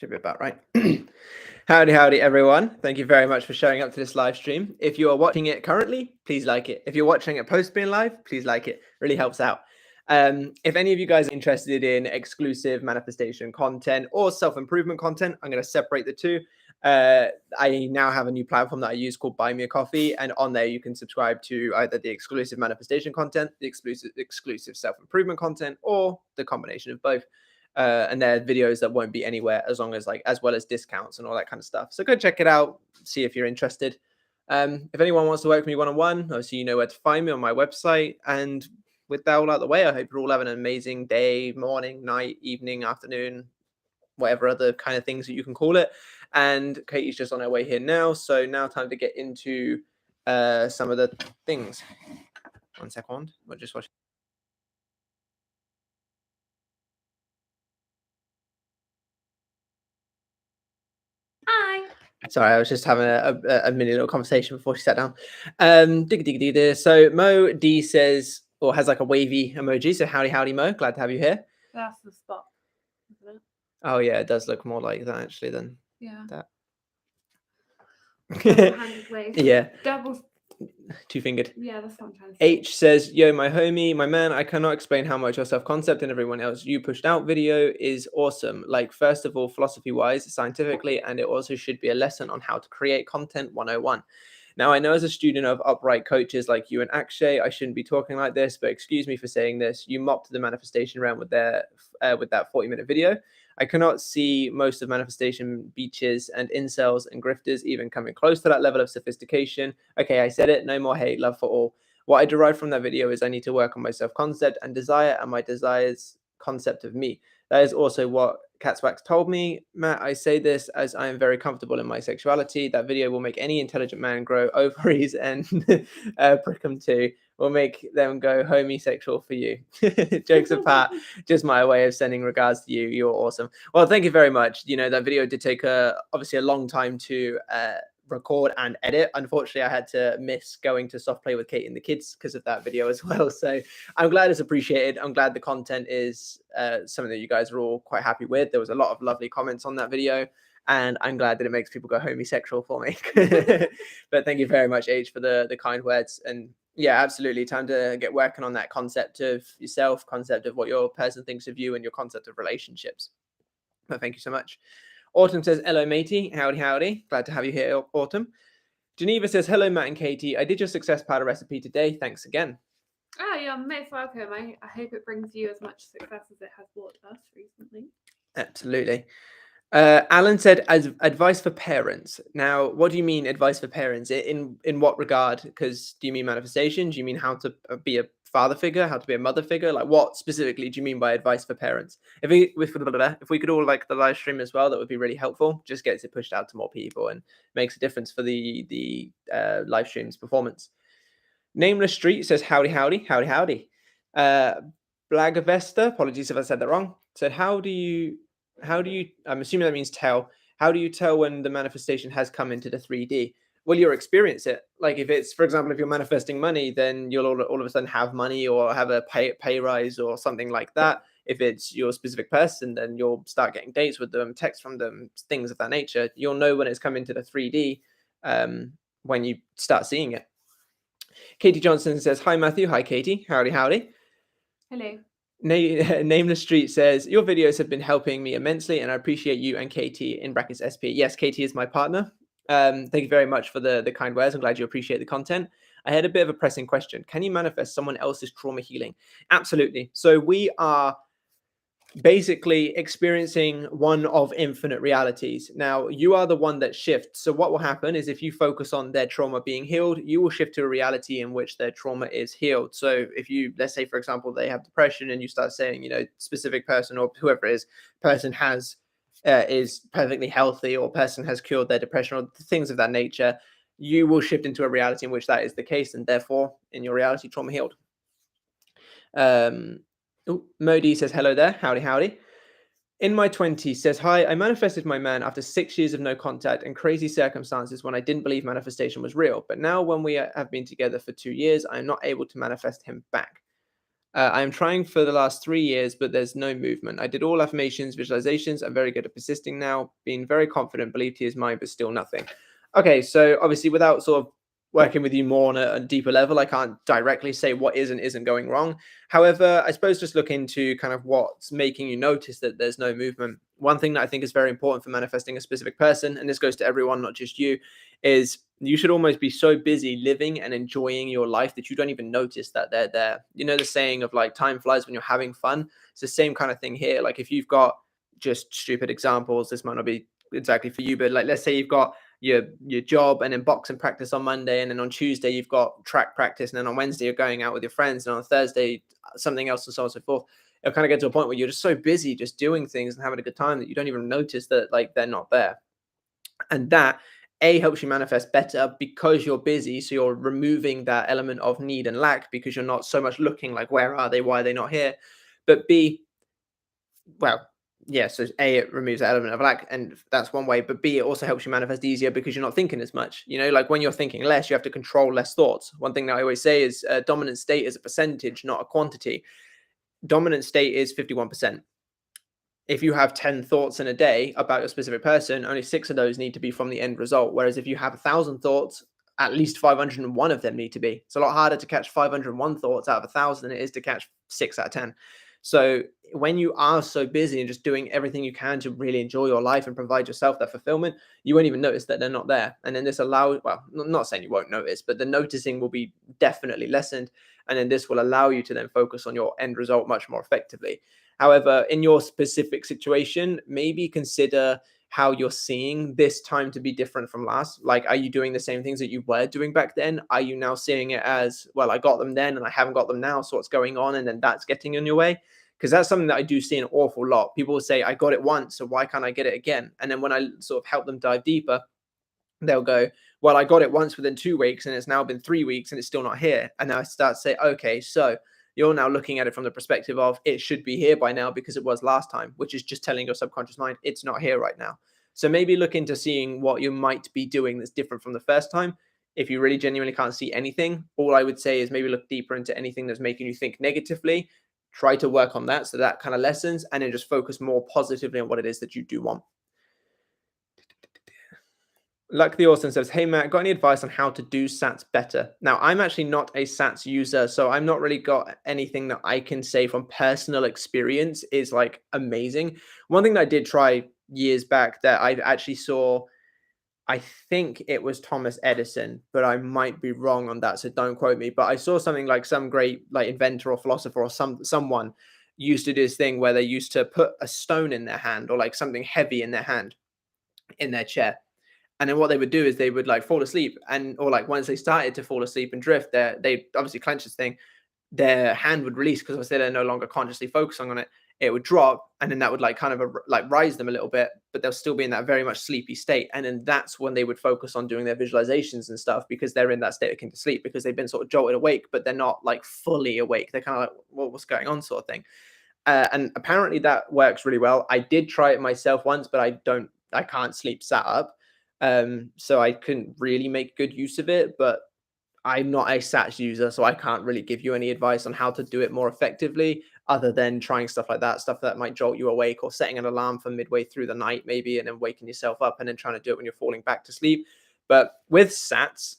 Should be about right. Howdy, howdy, everyone. Thank you very much for showing up to this live stream. If you are watching it currently, please like it. If you're watching it post being live, please like it. Really helps out. If any of you guys are interested in exclusive manifestation content or self-improvement content, I'm going to separate the two. I now have a new platform that I use called Buy Me a Coffee, and on there you can subscribe to either the exclusive manifestation content, the exclusive self-improvement content, or the combination of both. And they're videos that won't be anywhere as well as discounts and all that kind of stuff. So go check it out, see if you're interested. If anyone wants to work with me one-on-one, obviously you know where to find me on my website. And with that all out of the way, I hope you're all having an amazing day, morning, night, evening, afternoon, whatever other kind of things that you can call it. And Katie's just on her way here now. So now time to get into some of the things. 1 second. We'll just watch. Hi. Sorry, I was just having a mini little conversation before she sat down. So Mo D says, or has like a wavy emoji. So howdy, howdy, Mo. Glad to have you here. That's the spot, isn't it? Oh yeah, it does look more like that actually than Yeah. that. Double-handed wave. Yeah. Double. Two-fingered. Yeah, that's what I'm trying to say. H says, yo, my homie, my man, I cannot explain how much your self-concept and everyone else you pushed out video is awesome. Like, first of all, philosophy-wise, scientifically, and it also should be a lesson on how to create content 101. Now, I know as a student of upright coaches like you and Akshay, I shouldn't be talking like this, but excuse me for saying this. You mocked the manifestation realm with that 40-minute video. I cannot see most of manifestation beaches and incels and grifters even coming close to that level of sophistication. Okay, I said it. No more hate, love for all. What I derived from that video is I need to work on my self-concept and desire, and my desires concept of me. That is also what Catswax told me. Matt, I say this as I am very comfortable in my sexuality. That video will make any intelligent man grow ovaries and prick them too. Will make them go homosexual for you. Jokes apart, just my way of sending regards to you. You're awesome. Well, thank you very much. You know, that video did take obviously a long time to record and edit. Unfortunately, I had to miss going to soft play with Kate and the kids because of that video as well. So I'm glad it's appreciated. I'm glad the content is something that you guys are all quite happy with. There was a lot of lovely comments on that video, and I'm glad that it makes people go homosexual for me. But thank you very much, H, for the kind words. And yeah, absolutely. Time to get working on that concept of yourself, concept of what your person thinks of you, and your concept of relationships. But thank you so much. Autumn says, hello, matey. Howdy, howdy. Glad to have you here, Autumn. Geneva says, hello, Matt and Katie. I did your success powder recipe today. Thanks again. Oh, you're most welcome. I hope it brings you as much success as it has brought us recently. Absolutely. Alan said, as advice for parents. Now, what do you mean advice for parents? In what regard? Because do you mean manifestation? Do you mean how to be a father figure, how to be a mother figure? Like, what specifically do you mean by advice for parents? If we could all like the live stream as well, that would be really helpful. Just gets it pushed out to more people and makes a difference for the live stream's performance. Nameless Street says, howdy, howdy, howdy, howdy. Blagavesta, apologies if I said that wrong, said, how do you, I'm assuming that means tell. How do you tell when the manifestation has come into the 3D? Well, you'll experience it. Like if it's, for example, if you're manifesting money, then you'll all of a sudden have money or have a pay rise or something like that. If it's your specific person, then you'll start getting dates with them, texts from them, things of that nature. You'll know when it's come into the 3D when you start seeing it. Katie Johnson says, hi, Matthew. Hi, Katie. Howdy, howdy. Hello. Nameless Street says, your videos have been helping me immensely, and I appreciate you and Katie in brackets SP. Yes, Katie is my partner. Thank you very much for the kind words. I'm glad you appreciate the content. I had a bit of a pressing question. Can you manifest someone else's trauma healing? Absolutely. So we are basically experiencing one of infinite realities. Now, you are the one that shifts. So what will happen is if you focus on their trauma being healed, you will shift to a reality in which their trauma is healed. So if you, let's say, for example, they have depression and you start saying, you know, specific person or whoever it is, person has is perfectly healthy or person has cured their depression or things of that nature, you will shift into a reality in which that is the case. And therefore, in your reality, trauma healed. Modi says, hello there. Howdy, howdy. In my 20s says, hi, I manifested my man after 6 years of no contact and crazy circumstances when I didn't believe manifestation was real. But now when we have been together for 2 years, I am not able to manifest him back. I am trying for the last 3 years, but there's no movement. I did all affirmations, visualizations. I'm very good at persisting now. Being very confident, believed he is mine, but still nothing. Okay, so obviously, without sort of working with you more on a deeper level, I can't directly say what is and isn't going wrong. However, I suppose just look into kind of what's making you notice that there's no movement. One thing that I think is very important for manifesting a specific person, and this goes to everyone, not just you, is you should almost be so busy living and enjoying your life that you don't even notice that they're there. You know, the saying of like time flies when you're having fun. It's the same kind of thing here. Like if you've got just stupid examples, this might not be exactly for you, but like let's say you've got your job and then boxing practice on Monday, and then on Tuesday you've got track practice, and then on Wednesday you're going out with your friends, and on Thursday something else, and so on and so forth. It'll kind of get to a point where you're just so busy just doing things and having a good time that you don't even notice that like they're not there. And that helps you manifest better because you're busy, so you're removing that element of need and lack because you're not so much looking like where are they, why are they not here. But B, well, yeah, so A, it removes that element of lack, and that's one way. But B, it also helps you manifest easier because you're not thinking as much. You know, like when you're thinking less, you have to control less thoughts. One thing that I always say is dominant state is a percentage, not a quantity. Dominant state is 51%. If you have 10 thoughts in a day about a specific person, only 6 of those need to be from the end result. Whereas if you have 1,000 thoughts, at least 501 of them need to be. It's a lot harder to catch 501 thoughts out of 1,000 than it is to catch 6 out of 10. So when you are so busy and just doing everything you can to really enjoy your life and provide yourself that fulfillment, you won't even notice that they're not there. And then this allows, well, I'm not saying you won't notice, but the noticing will be definitely lessened. And then this will allow you to then focus on your end result much more effectively. However, in your specific situation, maybe consider how you're seeing this time to be different from last. Like, are you doing the same things that you were doing back then? Are you now seeing it as, well, I got them then and I haven't got them now, so what's going on? And then that's getting in your way. Because that's something that I do see an awful lot. People will say, I got it once, so why can't I get it again? And then when I sort of help them dive deeper, they'll go, well, I got it once within 2 weeks and it's now been 3 weeks and it's still not here. And I start to say, okay, so you're now looking at it from the perspective of it should be here by now because it was last time, which is just telling your subconscious mind it's not here right now. So maybe look into seeing what you might be doing that's different from the first time. If you really genuinely can't see anything, all I would say is maybe look deeper into anything that's making you think negatively. Try to work on that so that kind of lessens, and then just focus more positively on what it is that you do want. Luck the Awesome says, hey Matt, got any advice on how to do sats better? Now, I'm actually not a sats user, so I'm not really got anything that I can say from personal experience is like amazing. One thing that I did try years back that I actually saw, I think it was Thomas Edison, but I might be wrong on that, so don't quote me. But I saw something like some great like inventor or philosopher or someone used to do this thing where they used to put a stone in their hand or like something heavy in their hand in their chair. And then what they would do is they would like fall asleep, and or like once they started to fall asleep and drift, they obviously clench this thing, their hand would release because obviously they're no longer consciously focusing on it. It would drop, and then that would like kind of like rise them a little bit, but they'll still be in that very much sleepy state. And then that's when they would focus on doing their visualizations and stuff because they're in that state akin to sleep because they've been sort of jolted awake, but they're not like fully awake. They're kind of like, well, what's going on, sort of thing. And apparently that works really well. I did try it myself once, but I can't sleep sat up. So I couldn't really make good use of it, but I'm not a sats user, so I can't really give you any advice on how to do it more effectively other than trying stuff like that, stuff that might jolt you awake, or setting an alarm for midway through the night maybe, and then waking yourself up and then trying to do it when you're falling back to sleep. But with sats,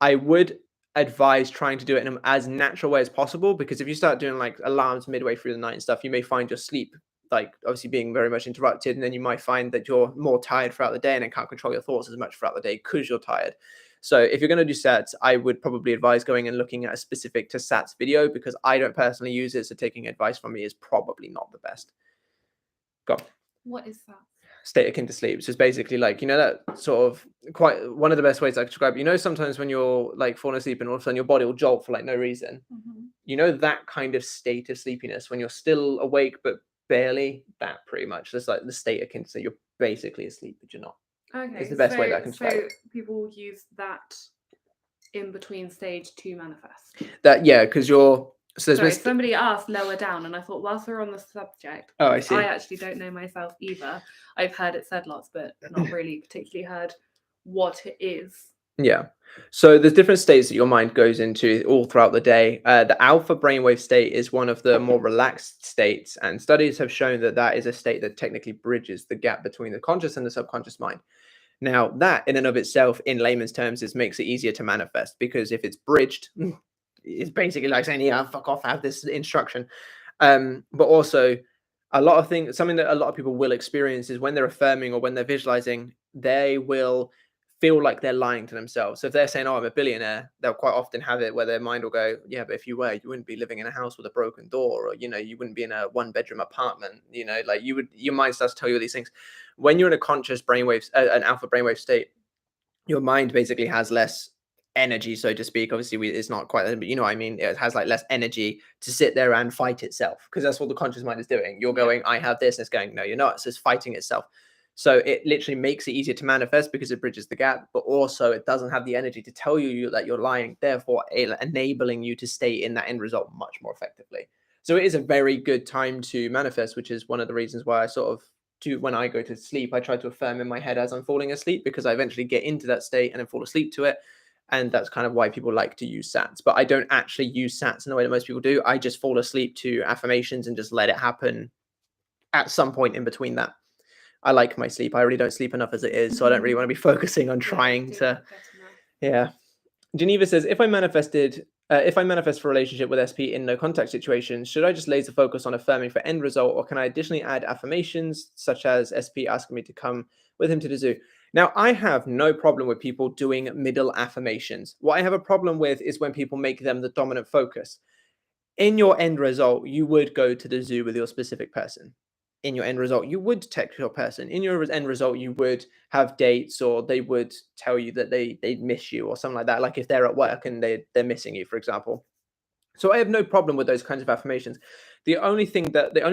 I would advise trying to do it in an as natural way as possible, because if you start doing like alarms midway through the night and stuff, you may find your sleep like obviously being very much interrupted, and then you might find that you're more tired throughout the day and then can't control your thoughts as much throughout the day because you're tired. So if you're going to do sats, I would probably advise going and looking at a specific to sats video, because I don't personally use it, so taking advice from me is probably not the best. Go. What is that? State akin to sleep. So it's basically like, you know, that sort of quite one of the best ways I can describe, you know, sometimes when you're like falling asleep and all of a sudden your body will jolt for like no reason. You know, that kind of state of sleepiness when you're still awake but barely, that pretty much. That's like the state akin to, so you're basically asleep but you're not. Okay, It's the best way that I can describe so it. people use that in between stage to manifest. That, yeah, because you're Sorry, somebody asked lower down, and I thought whilst we're on the subject, oh, I see. I actually don't know myself either. I've heard it said lots, but not really particularly heard what it is. Yeah. So there's different states that your mind goes into all throughout the day. The alpha brainwave state is one of the more relaxed states, and studies have shown that that is a state that technically bridges the gap between the conscious and the subconscious mind. Now, that in and of itself, in layman's terms, is makes it easier to manifest because if it's bridged, it's basically like saying, "Yeah, fuck off, have this instruction." But also, a lot of things, something that a lot of people will experience is when they're affirming or when they're visualizing, they will feel like they're lying to themselves. So if they're saying, "Oh, I'm a billionaire," they'll quite often have it where their mind will go, "Yeah, but if you were, you wouldn't be living in a house with a broken door, or you wouldn't be in a one-bedroom apartment. Like you would." Your mind starts to tell you all these things. When you're in a conscious brainwave, an alpha brainwave state, your mind basically has less energy, so to speak. Obviously, it's not quite, but you know what I mean. It has like less energy to sit there and fight itself because that's what the conscious mind is doing. You're Yeah. going, I have this, and it's going, no, you're not. It's just fighting itself. So it literally makes it easier to manifest because it bridges the gap, but also it doesn't have the energy to tell you that you're lying, therefore enabling you to stay in that end result much more effectively. So it is a very good time to manifest, which is one of the reasons why I sort of do when I go to sleep. I try to affirm in my head as I'm falling asleep because I eventually get into that state and then fall asleep to it. And that's kind of why people like to use sats. But I don't actually use sats in the way that most people do. I just fall asleep to affirmations and just let it happen at some point in between that. I like my sleep. I already don't sleep enough as it is. So I don't really want to be focusing on Yeah, trying doing to, that better now. yeah. Geneva says, if I manifest for a relationship with SP in no contact situations, should I just laser focus on affirming for end result, or can I additionally add affirmations such as SP asking me to come with him to the zoo? Now, I have no problem with people doing middle affirmations. What I have a problem with is when people make them the dominant focus. In your end result, you would go to the zoo with your specific person. In your end result, you would text your person. In your end result, you would have dates, or they would tell you that they miss you or something like that. Like if they're at work and they're missing you, for example. So I have no problem with those kinds of affirmations. The only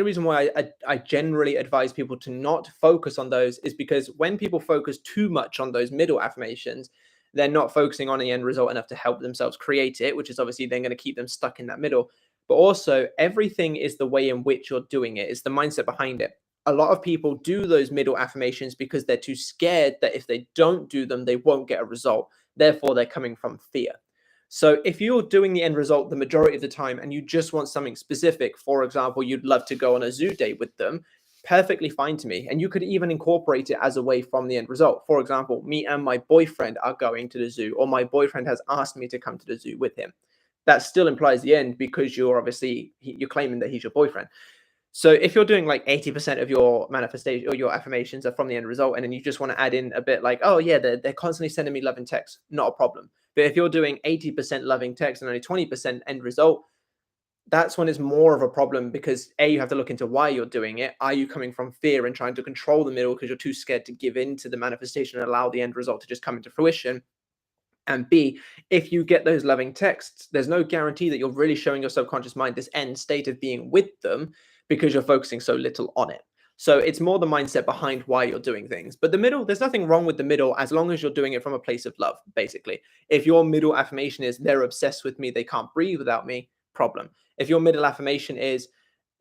reason why I generally advise people to not focus on those is because when people focus too much on those middle affirmations, they're not focusing on the end result enough to help themselves create it, which is obviously then going to keep them stuck in that middle. But also, everything is the way in which you're doing it. It's the mindset behind it. A lot of people do those middle affirmations because they're too scared that if they don't do them, they won't get a result. Therefore, they're coming from fear. So if you're doing the end result the majority of the time and you just want something specific, for example, you'd love to go on a zoo date with them, perfectly fine to me. And you could even incorporate it as a way from the end result. For example, me and my boyfriend are going to the zoo, or my boyfriend has asked me to come to the zoo with him. That still implies the end because you're obviously you're claiming that he's your boyfriend. So if you're doing like 80% of your manifestation or your affirmations are from the end result, and then you just want to add in a bit like, oh yeah, they're constantly sending me loving text, not a problem. But if you're doing 80% loving text and only 20% end result, that's when it's more of a problem because A, you have to look into why you're doing it. Are you coming from fear and trying to control the middle because you're too scared to give in to the manifestation and allow the end result to just come into fruition? And B, if you get those loving texts, there's no guarantee that you're really showing your subconscious mind this end state of being with them because you're focusing so little on it. So it's more the mindset behind why you're doing things. But the middle, there's nothing wrong with the middle as long as you're doing it from a place of love, basically. If your middle affirmation is they're obsessed with me, they can't breathe without me, problem. If your middle affirmation is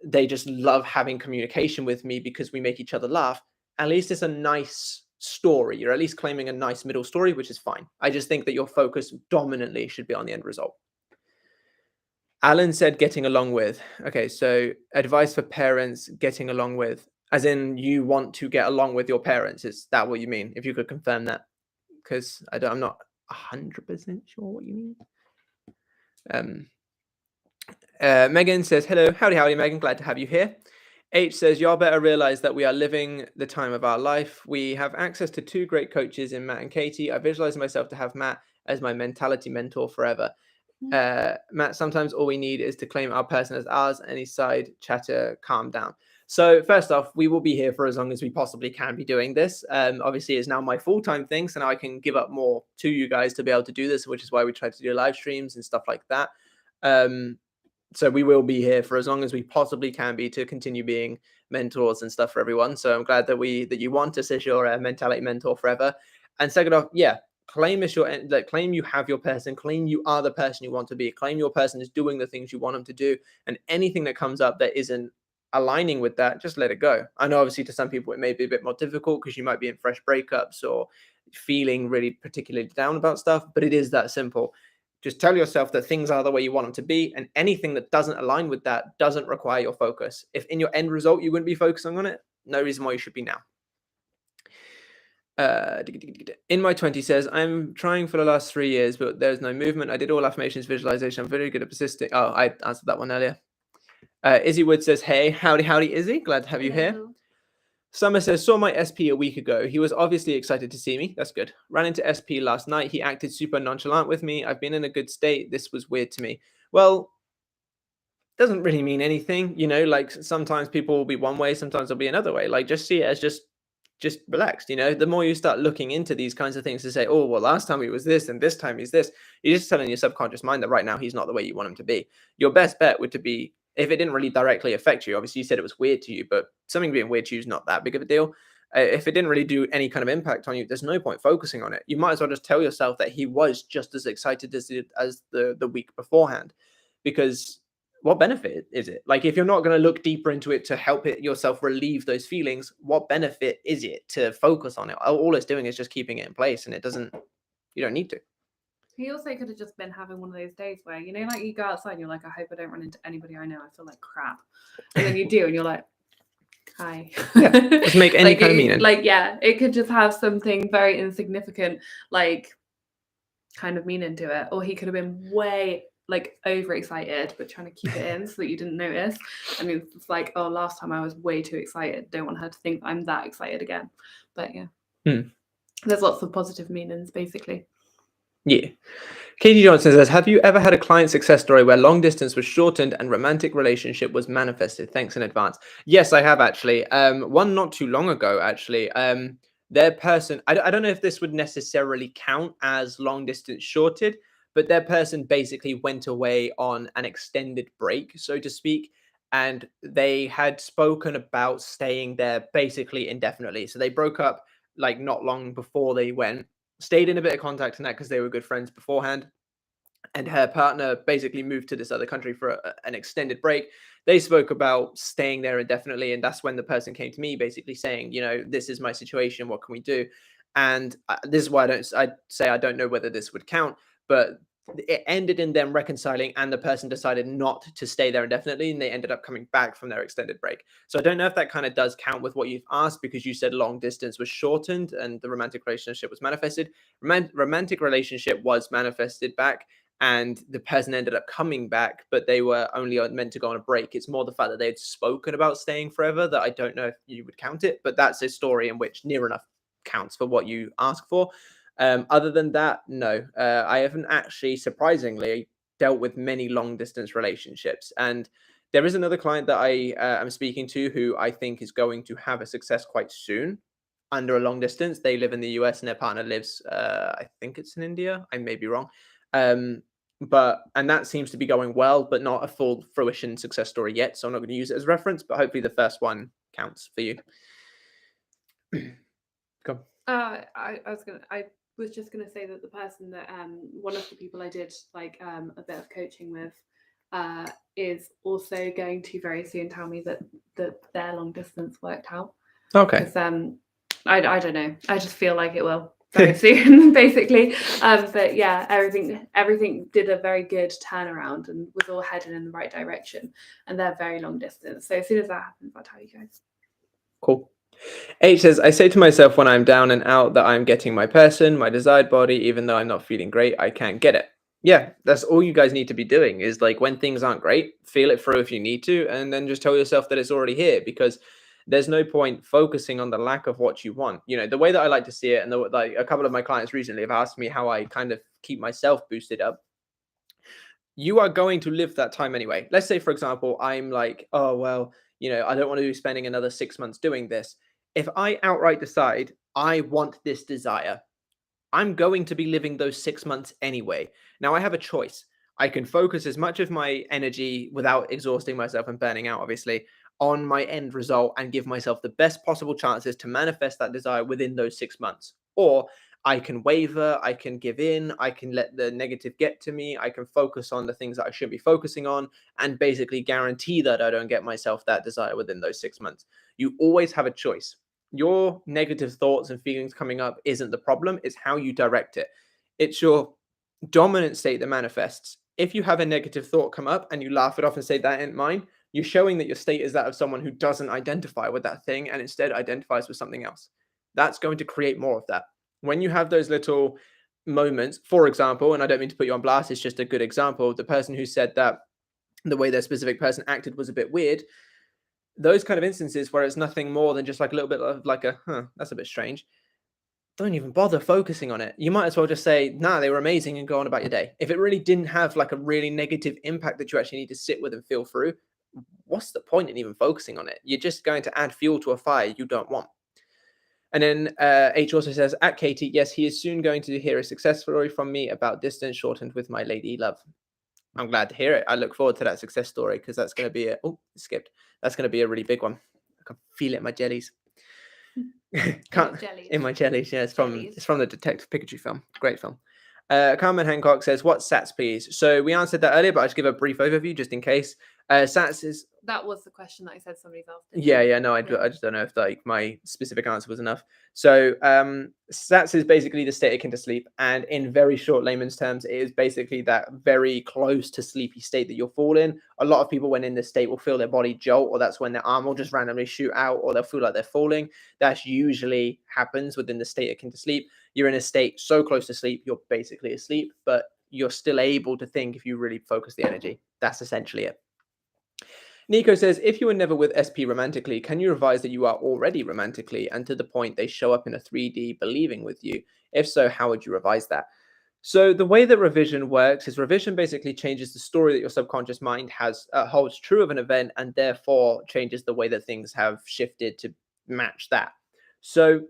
they just love having communication with me because we make each other laugh, at least it's a nice story. You're at least claiming a nice middle story, which is fine. I just think that your focus dominantly should be on the end result. Alan said getting along with. Okay, so advice for parents getting along with, as in you want to get along with your parents. Is that what you mean? If you could confirm that, because I'm not 100% sure what you mean. Um, Megan says, hello, howdy, Megan, glad to have you here. H says, y'all better realize that we are living the time of our life. We have access to two great coaches in Matt and Katie. I visualize myself to have Matt as my mentality mentor forever. Matt, sometimes all we need is to claim our person as ours. Any side chatter, calm down. So first off, we will be here for as long as we possibly can be doing this. Obviously, it's now my full-time thing, so now I can give up more to you guys to be able to do this, which is why we try to do live streams and stuff like that. So we will be here for as long as we possibly can be to continue being mentors and stuff for everyone. So I'm glad that you want us as your mentality mentor forever. And second off, yeah, claim claim you have your person, claim you are the person you want to be, claim your person is doing the things you want them to do, and anything that comes up that isn't aligning with that, just let it go. I know obviously to some people it may be a bit more difficult because you might be in fresh breakups, or feeling really particularly down about stuff, but it is that simple. Just tell yourself that things are the way you want them to be, and anything that doesn't align with that doesn't require your focus. If in your end result you wouldn't be focusing on it, no reason why you should be now. In my 20s says, I'm trying for the last 3 years, but there's no movement. I did all affirmations, visualization. I'm very good at persisting. Oh, I answered that one earlier. Izzy Wood says, hey, howdy, Izzy. Glad to have you here. Hello. Summer says, saw my SP a week ago. He was obviously excited to see me. That's good. Ran into SP last night. He acted super nonchalant with me. I've been in a good state. This was weird to me. Well, doesn't really mean anything, you know, like sometimes people will be one way, sometimes they'll be another way. Like just see it as just relaxed, you know. The more you start looking into these kinds of things to say, oh, well, last time he was this and this time he's this, you're just telling your subconscious mind that right now he's not the way you want him to be. Your best bet would to be, if it didn't really directly affect you, obviously you said it was weird to you, but something being weird to you is not that big of a deal. If it didn't really do any kind of impact on you, there's no point focusing on it. You might as well just tell yourself that he was just as excited as the week beforehand, because what benefit is it? Like, if you're not going to look deeper into it to help it yourself relieve those feelings, what benefit is it to focus on it? All it's doing is just keeping it in place, and you don't need to. He also could have just been having one of those days where, you know, like you go outside and you're like, I hope I don't run into anybody I know. I feel like crap. And then you do, and you're like, hi. Yeah, just make any kind of meaning. Like, yeah, it could just have something very insignificant, like, kind of meaning to it. Or he could have been way, like, overexcited, but trying to keep it in so that you didn't notice. I mean, it's like, oh, last time I was way too excited. Don't want her to think I'm that excited again. But yeah, there's lots of positive meanings, basically. Yeah. Katie Johnson says, have you ever had a client success story where long distance was shortened and romantic relationship was manifested? Thanks in advance. Yes, I have actually. One not too long ago, actually. Their person, I don't know if this would necessarily count as long distance shorted, but their person basically went away on an extended break, so to speak. And they had spoken about staying there basically indefinitely. So they broke up like not long before they went. Stayed in a bit of contact and that because they were good friends beforehand. And her partner basically moved to this other country for an extended break. They spoke about staying there indefinitely. And that's when the person came to me basically saying, you know, this is my situation. What can we do? And this is why I say I don't know whether this would count, but it ended in them reconciling, and the person decided not to stay there indefinitely, and they ended up coming back from their extended break. So I don't know if that kind of does count with what you've asked, because you said long distance was shortened and the romantic relationship was manifested. Romantic relationship was manifested back, and the person ended up coming back, but they were only meant to go on a break. It's more the fact that they had spoken about staying forever that I don't know if you would count it, but that's a story in which near enough counts for what you ask for. Other than that, no, I haven't actually, surprisingly, dealt with many long distance relationships. And there is another client that I am speaking to who I think is going to have a success quite soon under a long distance. They live in the US and their partner lives, I think it's in India. I may be wrong. And that seems to be going well, but not a full fruition success story yet. So I'm not going to use it as reference, but hopefully the first one counts for you. Go. I was just gonna say that the person that one of the people I did like a bit of coaching with is also going to very soon tell me that their long distance worked out. Okay. Because I don't know. I just feel like it will very soon, basically. But yeah, everything did a very good turnaround and was all headed in the right direction. And they're very long distance. So as soon as that happens, I'll tell you guys. Cool. H says, I say to myself when I'm down and out that I'm getting my person, my desired body, even though I'm not feeling great, I can't get it. Yeah, that's all you guys need to be doing, is like when things aren't great, feel it through if you need to, and then just tell yourself that it's already here, because there's no point focusing on the lack of what you want. You know, the way that I like to see it, and like a couple of my clients recently have asked me how I kind of keep myself boosted up. You are going to live that time anyway. Let's say, for example, I'm like, oh, well, you know, I don't want to be spending another 6 months doing this. If I outright decide I want this desire, I'm going to be living those 6 months anyway. Now I have a choice. I can focus as much of my energy without exhausting myself and burning out, obviously, on my end result and give myself the best possible chances to manifest that desire within those 6 months. Or I can waver, I can give in, I can let the negative get to me, I can focus on the things that I should be focusing on, and basically guarantee that I don't get myself that desire within those 6 months. You always have a choice. Your negative thoughts and feelings coming up isn't the problem, it's how you direct it. It's your dominant state that manifests. If you have a negative thought come up and you laugh it off and say, that ain't mine, you're showing that your state is that of someone who doesn't identify with that thing and instead identifies with something else. That's going to create more of that. When you have those little moments, for example, and I don't mean to put you on blast, it's just a good example, the person who said that the way their specific person acted was a bit weird, those kind of instances where it's nothing more than just like a little bit of like a, that's a bit strange. Don't even bother focusing on it. You might as well just say, nah, they were amazing and go on about your day. If it really didn't have like a really negative impact that you actually need to sit with and feel through, what's the point in even focusing on it? You're just going to add fuel to a fire you don't want. And then H also says, at Katie, yes, he is soon going to hear a success story from me about distance shortened with my lady love. I'm glad to hear it. I look forward to that success story because that's going to be that's going to be a really big one. I can feel it in my jellies. In my jellies. Yeah, it's from the Detective Pikachu film. Great film. Carmen Hancock says, "What's SATS, please?" So we answered that earlier, but I'll just give a brief overview just in case. SATS is... That was the question that I said somebody's after. Yeah, no, I just don't know if like my specific answer was enough. So SATS is basically the state akin to sleep, and in very short layman's terms, it is basically that very close to sleepy state that you'll fall in. A lot of people when in this state will feel their body jolt, or that's when their arm will just randomly shoot out, or they'll feel like they're falling. That usually happens within the state akin to sleep. You're in a state so close to sleep, you're basically asleep, but you're still able to think if you really focus the energy. That's essentially it. Nico says, if you were never with SP romantically, can you revise that you are already romantically and to the point they show up in a 3D believing with you? If so, how would you revise that? So the way that revision works is revision basically changes the story that your subconscious mind has holds true of an event and therefore changes the way that things have shifted to match that. So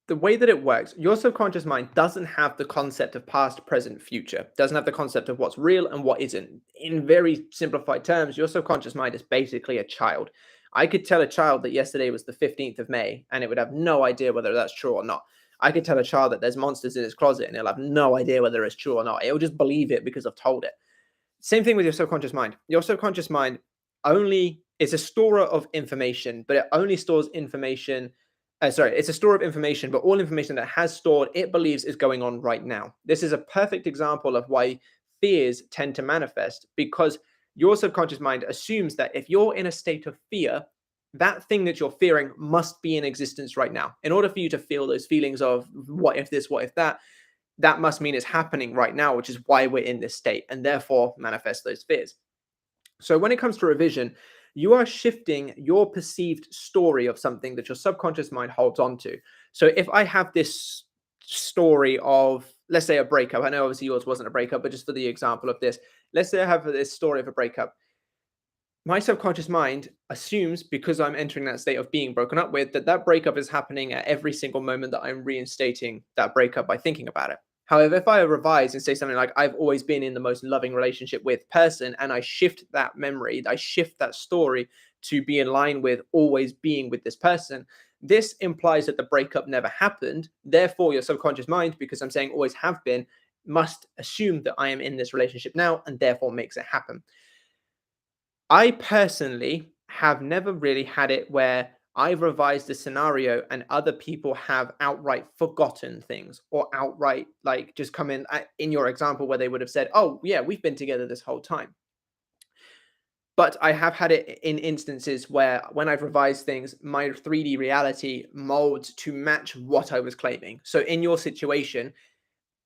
the way that it works, your subconscious mind doesn't have the concept of past, present, future, doesn't have the concept of what's real and what isn't. In very simplified terms, your subconscious mind is basically a child. I could tell a child that yesterday was the 15th of May and it would have no idea whether that's true or not. I could tell a child that there's monsters in his closet and it'll have no idea whether it's true or not. It'll just believe it because I've told it. Same thing with your subconscious mind. Your subconscious mind only is a storer of information, but it only stores information. It's a store of information, but all information that it has stored, it believes is going on right now. This is a perfect example of why fears tend to manifest, because your subconscious mind assumes that if you're in a state of fear, that thing that you're fearing must be in existence right now. In order for you to feel those feelings of what if this, what if that, that must mean it's happening right now, which is why we're in this state, and therefore manifest those fears. So when it comes to revision, you are shifting your perceived story of something that your subconscious mind holds on to. So if I have this story of, let's say, a breakup, I know obviously yours wasn't a breakup, but just for the example of this, let's say I have this story of a breakup. My subconscious mind assumes, because I'm entering that state of being broken up with, that that breakup is happening at every single moment that I'm reinstating that breakup by thinking about it. However, if I revise and say something like, I've always been in the most loving relationship with person, and I shift that memory, I shift that story to be in line with always being with this person, this implies that the breakup never happened. Therefore, your subconscious mind, because I'm saying always have been, must assume that I am in this relationship now and therefore makes it happen. I personally have never really had it where I've revised the scenario and other people have outright forgotten things, or outright like just come in your example where they would have said, oh yeah, we've been together this whole time. But I have had it in instances where when I've revised things, my 3D reality molds to match what I was claiming. So in your situation,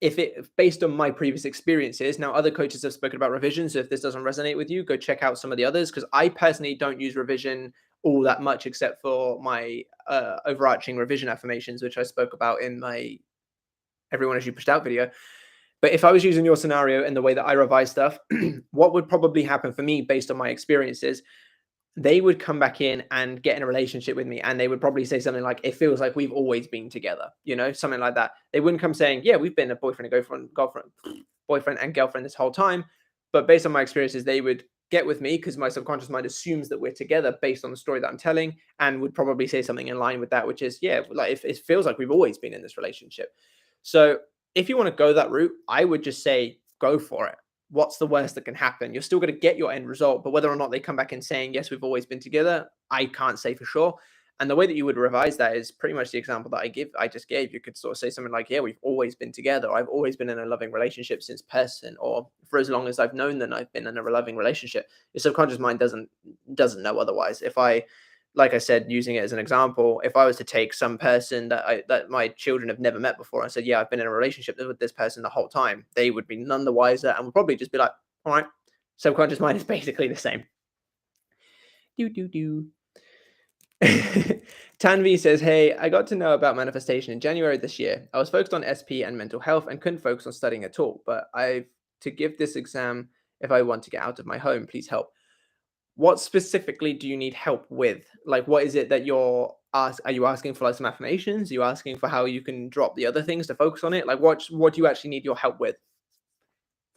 if it based on my previous experiences, now other coaches have spoken about revision, so if this doesn't resonate with you, go check out some of the others, because I personally don't use revision all that much except for my overarching revision affirmations, which I spoke about in my Everyone As You Pushed Out video. But if I was using your scenario and the way that I revise stuff, what would probably happen for me based on my experiences, they would come back in and get in a relationship with me, and they would probably say something like, it feels like we've always been together, something like that. They wouldn't come saying, yeah, we've been a boyfriend and girlfriend this whole time. But based on my experiences, they would get with me because my subconscious mind assumes that we're together based on the story that I'm telling, and would probably say something in line with that, which is, yeah, like if it feels like we've always been in this relationship. So if you want to go that route, I would just say, go for it. What's the worst that can happen? You're still going to get your end result, but whether or not they come back and saying, yes, we've always been together, I can't say for sure. And the way that you would revise that is pretty much the example that I just gave. You could sort of say something like, yeah, we've always been together. I've always been in a loving relationship since person, or for as long as I've known that I've been in a loving relationship. Your subconscious mind doesn't know otherwise. If I, like I said, using it as an example, if I was to take some person that my children have never met before and said, yeah, I've been in a relationship with this person the whole time, they would be none the wiser and would probably just be like, all right, subconscious mind is basically the same. Tanvi says, hey, I got to know about manifestation in January this year. I was focused on SP and mental health and couldn't focus on studying at all, but I've to give this exam if I want to get out of my home. Please help. What specifically do you need help with? Like, what is it that are you asking for, like, some affirmations? Are you asking for how you can drop the other things to focus on it? Like, what do you actually need your help with?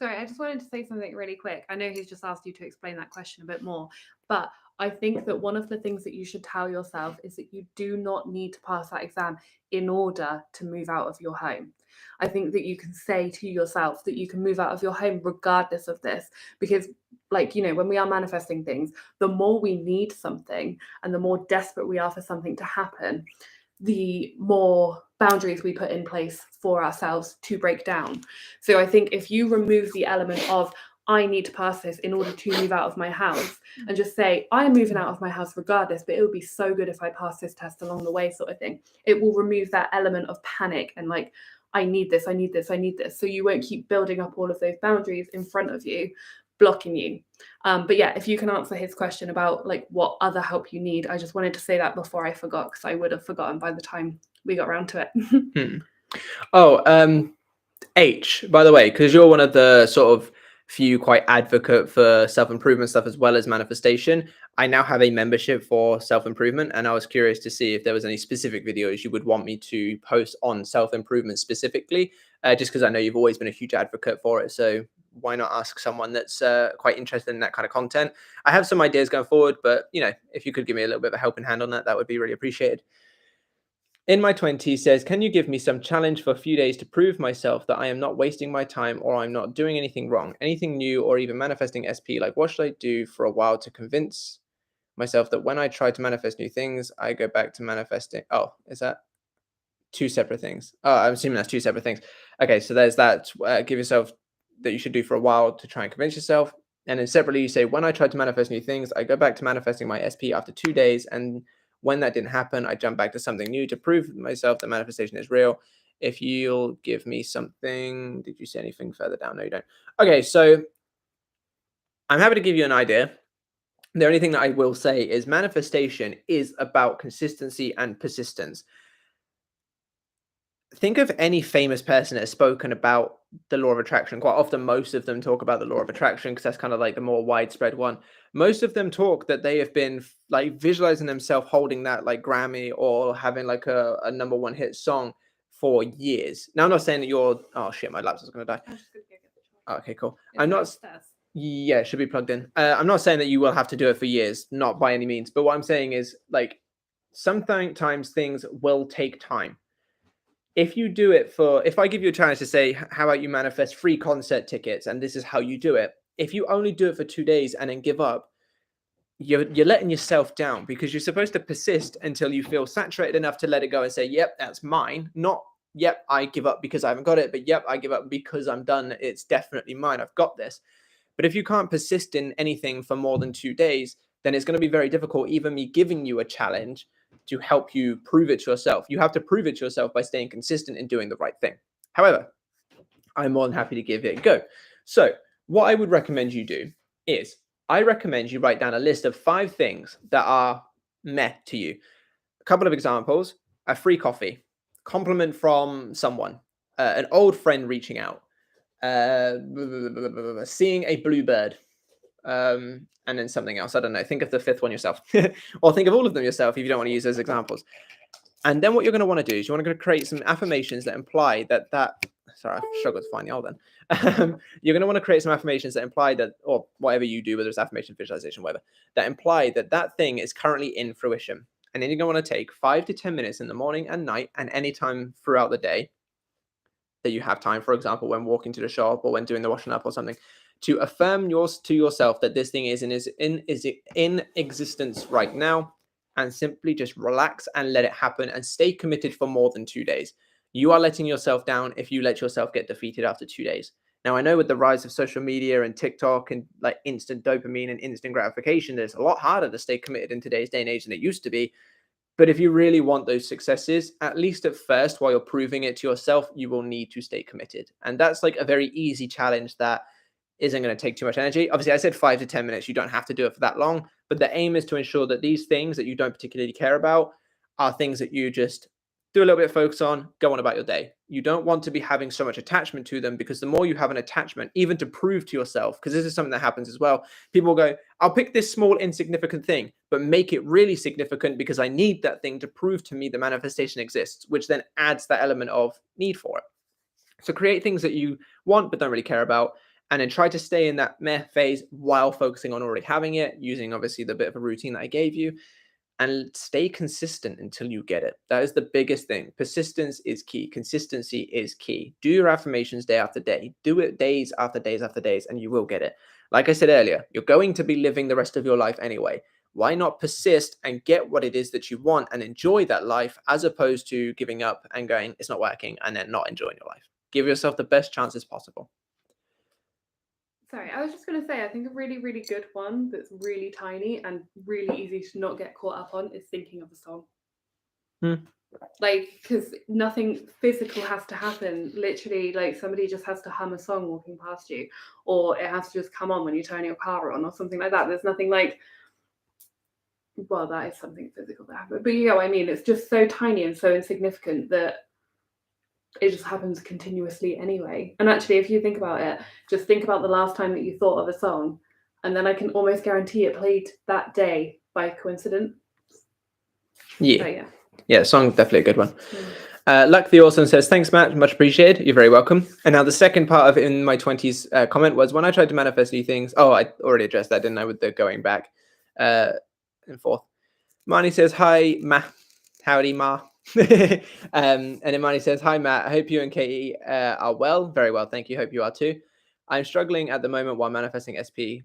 Sorry, I just wanted to say something really quick. I know he's just asked you to explain that question a bit more, but I think that one of the things that you should tell yourself is that you do not need to pass that exam in order to move out of your home. I think that you can say to yourself that you can move out of your home regardless of this, because, like, you know, when we are manifesting things, the more we need something and the more desperate we are for something to happen, the more boundaries we put in place for ourselves to break down. So I think if you remove the element of I need to pass this in order to move out of my house and just say I'm moving out of my house regardless, but it would be so good if I pass this test along the way, sort of thing, it will remove that element of panic and like, I need this, I need this, I need this. So you won't keep building up all of those boundaries in front of you, blocking you. But yeah, if you can answer his question about like what other help you need, I just wanted to say that before I forgot, because I would have forgotten by the time we got around to it. Oh, H, by the way, because you're one of the sort of few quite advocate for self-improvement stuff as well as manifestation, I now have a membership for self-improvement, and I was curious to see if there was any specific videos you would want me to post on self-improvement specifically, just because I know you've always been a huge advocate for it. So why not ask someone that's quite interested in that kind of content? I have some ideas going forward, but you know, if you could give me a little bit of a helping hand on that, that would be really appreciated. In my 20s says, can you give me some challenge for a few days to prove myself that I am not wasting my time or I'm not doing anything wrong, anything new, or even manifesting SP? Like, what should I do for a while to convince myself that when I try to manifest new things, I go back to manifesting? Oh, is that two separate things? Oh, I'm assuming that's two separate things. Okay, so there's that. Give yourself that you should do for a while to try and convince yourself. And then separately, you say, when I try to manifest new things, I go back to manifesting my SP after 2 days. And when that didn't happen, I jump back to something new to prove to myself that manifestation is real. If you'll give me something, did you say anything further down? No, you don't. Okay, so I'm happy to give you an idea. The only thing that I will say is manifestation is about consistency and persistence. Think of any famous person that has spoken about the law of attraction. Quite often, most of them talk about the law of attraction because that's kind of like the more widespread one. Most of them talk that they have been like visualizing themselves holding that like Grammy or having like a #1 hit song for years. Now, I'm not saying that you're, oh shit, my laptop's going to die. I'm just gonna go get the charger. Okay, cool. It's I'm not, downstairs. yeah, it should be plugged in. I'm not saying that you will have to do it for years, not by any means. But what I'm saying is like sometimes things will take time. If you do it if I give you a challenge to say, how about you manifest free concert tickets and this is how you do it? If you only do it for 2 days and then give up, you're letting yourself down, because you're supposed to persist until you feel saturated enough to let it go and say, yep, that's mine. Not, yep, I give up because I haven't got it, but yep, I give up because I'm done. It's definitely mine. I've got this. But if you can't persist in anything for more than 2 days, then it's going to be very difficult, even me giving you a challenge, to help you prove it to yourself. You have to prove it to yourself by staying consistent and doing the right thing. However, I'm more than happy to give it a go. So what I would recommend you do is I recommend you write down a list of 5 things that are meh to you. A couple of examples: a free coffee, compliment from someone, an old friend reaching out, seeing a bluebird, and then something else. I don't know. Think of the 5th one yourself, or think of all of them yourself if you don't want to use those examples. And then what you're going to want to do is you want to create some affirmations that imply that. Sorry, I struggled to find the old one. You're going to want to create some affirmations that imply that, or whatever you do, whether it's affirmation, visualization, whatever, that imply that that thing is currently in fruition. And then you're going to want to take 5 to 10 minutes in the morning and night and any time throughout the day that you have time, for example, when walking to the shop or when doing the washing up or something, to affirm to yourself that this thing is in existence right now, and simply just relax and let it happen and stay committed for more than 2 days. You are letting yourself down if you let yourself get defeated after 2 days. Now, I know with the rise of social media and TikTok and like instant dopamine and instant gratification, it's a lot harder to stay committed in today's day and age than it used to be. But if you really want those successes, at least at first, while you're proving it to yourself, you will need to stay committed. And that's like a very easy challenge that isn't going to take too much energy. Obviously, I said 5 to 10 minutes. You don't have to do it for that long. But the aim is to ensure that these things that you don't particularly care about are things that you just do a little bit of focus on, go on about your day. You don't want to be having so much attachment to them, because the more you have an attachment, even to prove to yourself, because this is something that happens as well, people will go, I'll pick this small insignificant thing, but make it really significant because I need that thing to prove to me the manifestation exists, which then adds that element of need for it. So create things that you want but don't really care about, and then try to stay in that meh phase while focusing on already having it, using obviously the bit of a routine that I gave you, and stay consistent until you get it. That is the biggest thing. Persistence is key. Consistency is key. Do your affirmations day after day. Do it days after days after days, and you will get it. Like I said earlier, you're going to be living the rest of your life anyway. Why not persist and get what it is that you want and enjoy that life, as opposed to giving up and going, it's not working, and then not enjoying your life? Give yourself the best chances possible. Sorry, I was just going to say, I think a really, really good one that's really tiny and really easy to not get caught up on is thinking of a song. Like, because nothing physical has to happen. Literally, like, somebody just has to hum a song walking past you, or it has to just come on when you turn your car on, or something like that. There's nothing like, well, that is something physical that happens. But you know what I mean? It's just so tiny and so insignificant that it just happens continuously anyway. And actually, if you think about it, just think about the last time that you thought of a song, and then I can almost guarantee it played that day by coincidence. Yeah. So, yeah. Yeah, song's definitely a good one. Luck the Awesome says, thanks, Matt. Much appreciated. You're very welcome. And now the second part of in my 20s comment was, when I tried to manifest new things. Oh, I already addressed that, didn't I, with the going back and forth. Marnie says, hi, Ma. Howdy, Ma. And then Marnie says, hi, Matt. I hope you and Katie are well. Very well, thank you. Hope you are too. I'm struggling at the moment while manifesting SP.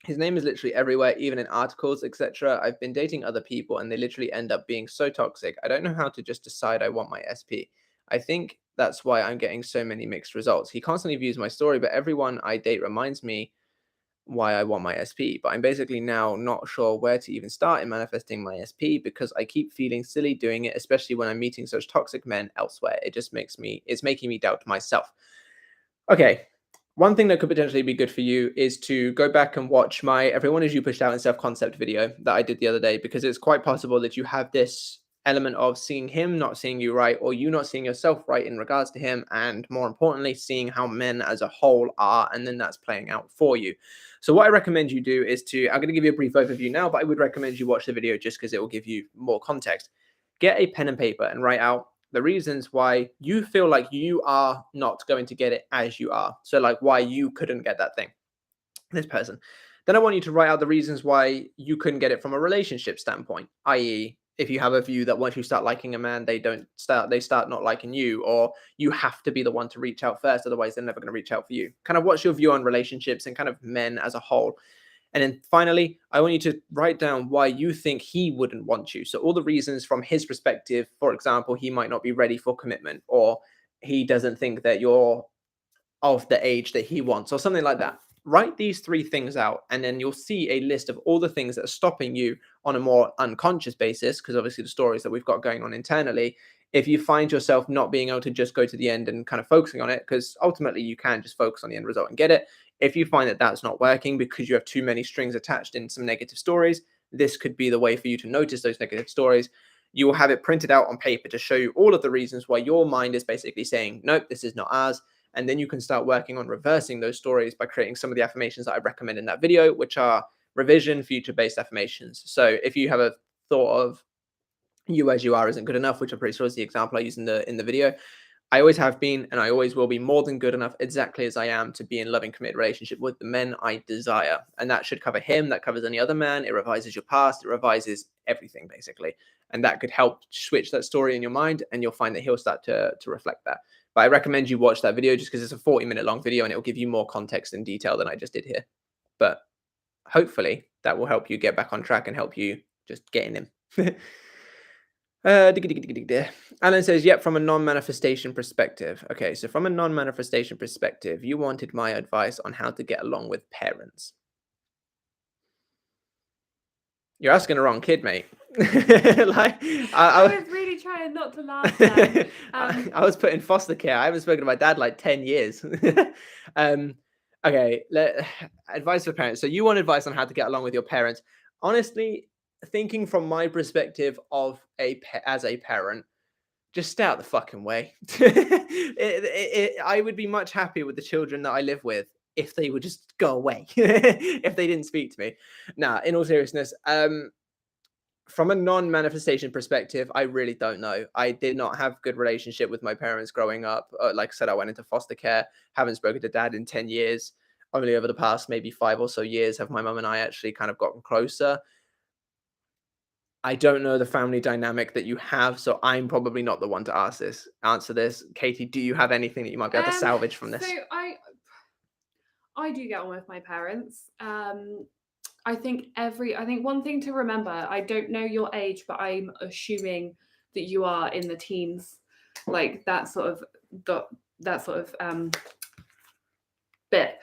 His name is literally everywhere, even in articles, etc. I've been dating other people and they literally end up being so toxic. I don't know how to just decide I want my SP. I think that's why I'm getting so many mixed results. He constantly views my story, but everyone I date reminds me why I want my SP. But I'm basically now not sure where to even start in manifesting my SP, because I keep feeling silly doing it, especially when I'm meeting such toxic men elsewhere. It's making me doubt myself. Okay. One thing that could potentially be good for you is to go back and watch my Everyone Is You Pushed Out in Self-Concept video that I did the other day, because it's quite possible that you have this element of seeing him not seeing you right, or you not seeing yourself right in regards to him, and more importantly, seeing how men as a whole are, and then that's playing out for you. So what I recommend you do is I'm going to give you a brief overview now, but I would recommend you watch the video just because it will give you more context. Get a pen and paper and write out the reasons why you feel like you are not going to get it as you are. So like why you couldn't get that thing, this person. Then I want you to write out the reasons why you couldn't get it from a relationship standpoint, i.e., if you have a view that once you start liking a man, they start not liking you, or you have to be the one to reach out first, otherwise they're never going to reach out for you. Kind of what's your view on relationships and kind of men as a whole. And then finally, I want you to write down why you think he wouldn't want you. So all the reasons from his perspective. For example, he might not be ready for commitment, or he doesn't think that you're of the age that he wants, or something like that. Write these 3 things out, and then you'll see a list of all the things that are stopping you on a more unconscious basis, because obviously the stories that we've got going on internally. If you find yourself not being able to just go to the end and kind of focusing on it, because ultimately you can just focus on the end result and get it. If you find that that's not working because you have too many strings attached in some negative stories, this could be the way for you to notice those negative stories. You will have it printed out on paper to show you all of the reasons why your mind is basically saying, nope, this is not ours. And then you can start working on reversing those stories by creating some of the affirmations that I recommend in that video, which are revision, future-based affirmations. So if you have a thought of you as you are isn't good enough, which I'm pretty sure is the example I use in the video, I always have been, and I always will be, more than good enough exactly as I am to be in loving, committed relationship with the men I desire. And that should cover him. That covers any other man. It revises your past. It revises everything, basically. And that could help switch that story in your mind, and you'll find that he'll start to reflect that. But I recommend you watch that video just because it's a 40-minute long video, and it will give you more context and detail than I just did here. But hopefully that will help you get back on track and help you just get in him. Alan says, yep, from a non-manifestation perspective. Okay, so from a non-manifestation perspective, you wanted my advice on how to get along with parents. You're asking the wrong kid, mate. Like, I was really trying not to laugh then. I was put in foster care. I haven't spoken to my dad like 10 years. Okay, advice for parents. So you want advice on how to get along with your parents. Honestly, thinking from my perspective of as a parent, just stay out the fucking way. I would be much happier with the children that I live with if they would just go away, if they didn't speak to me. Now, in all seriousness, from a non-manifestation perspective, I really don't know. I did not have good relationship with my parents growing up. Like I said, I went into foster care, haven't spoken to dad in 10 years. Only over the past maybe 5 or so years have my mum and I actually kind of gotten closer. I don't know the family dynamic that you have, so I'm probably not the one to answer this. Katie, do you have anything that you might be able to salvage from this? So I do get on with my parents. I think one thing to remember, I don't know your age, but I'm assuming that you are in the teens, like that sort of bit,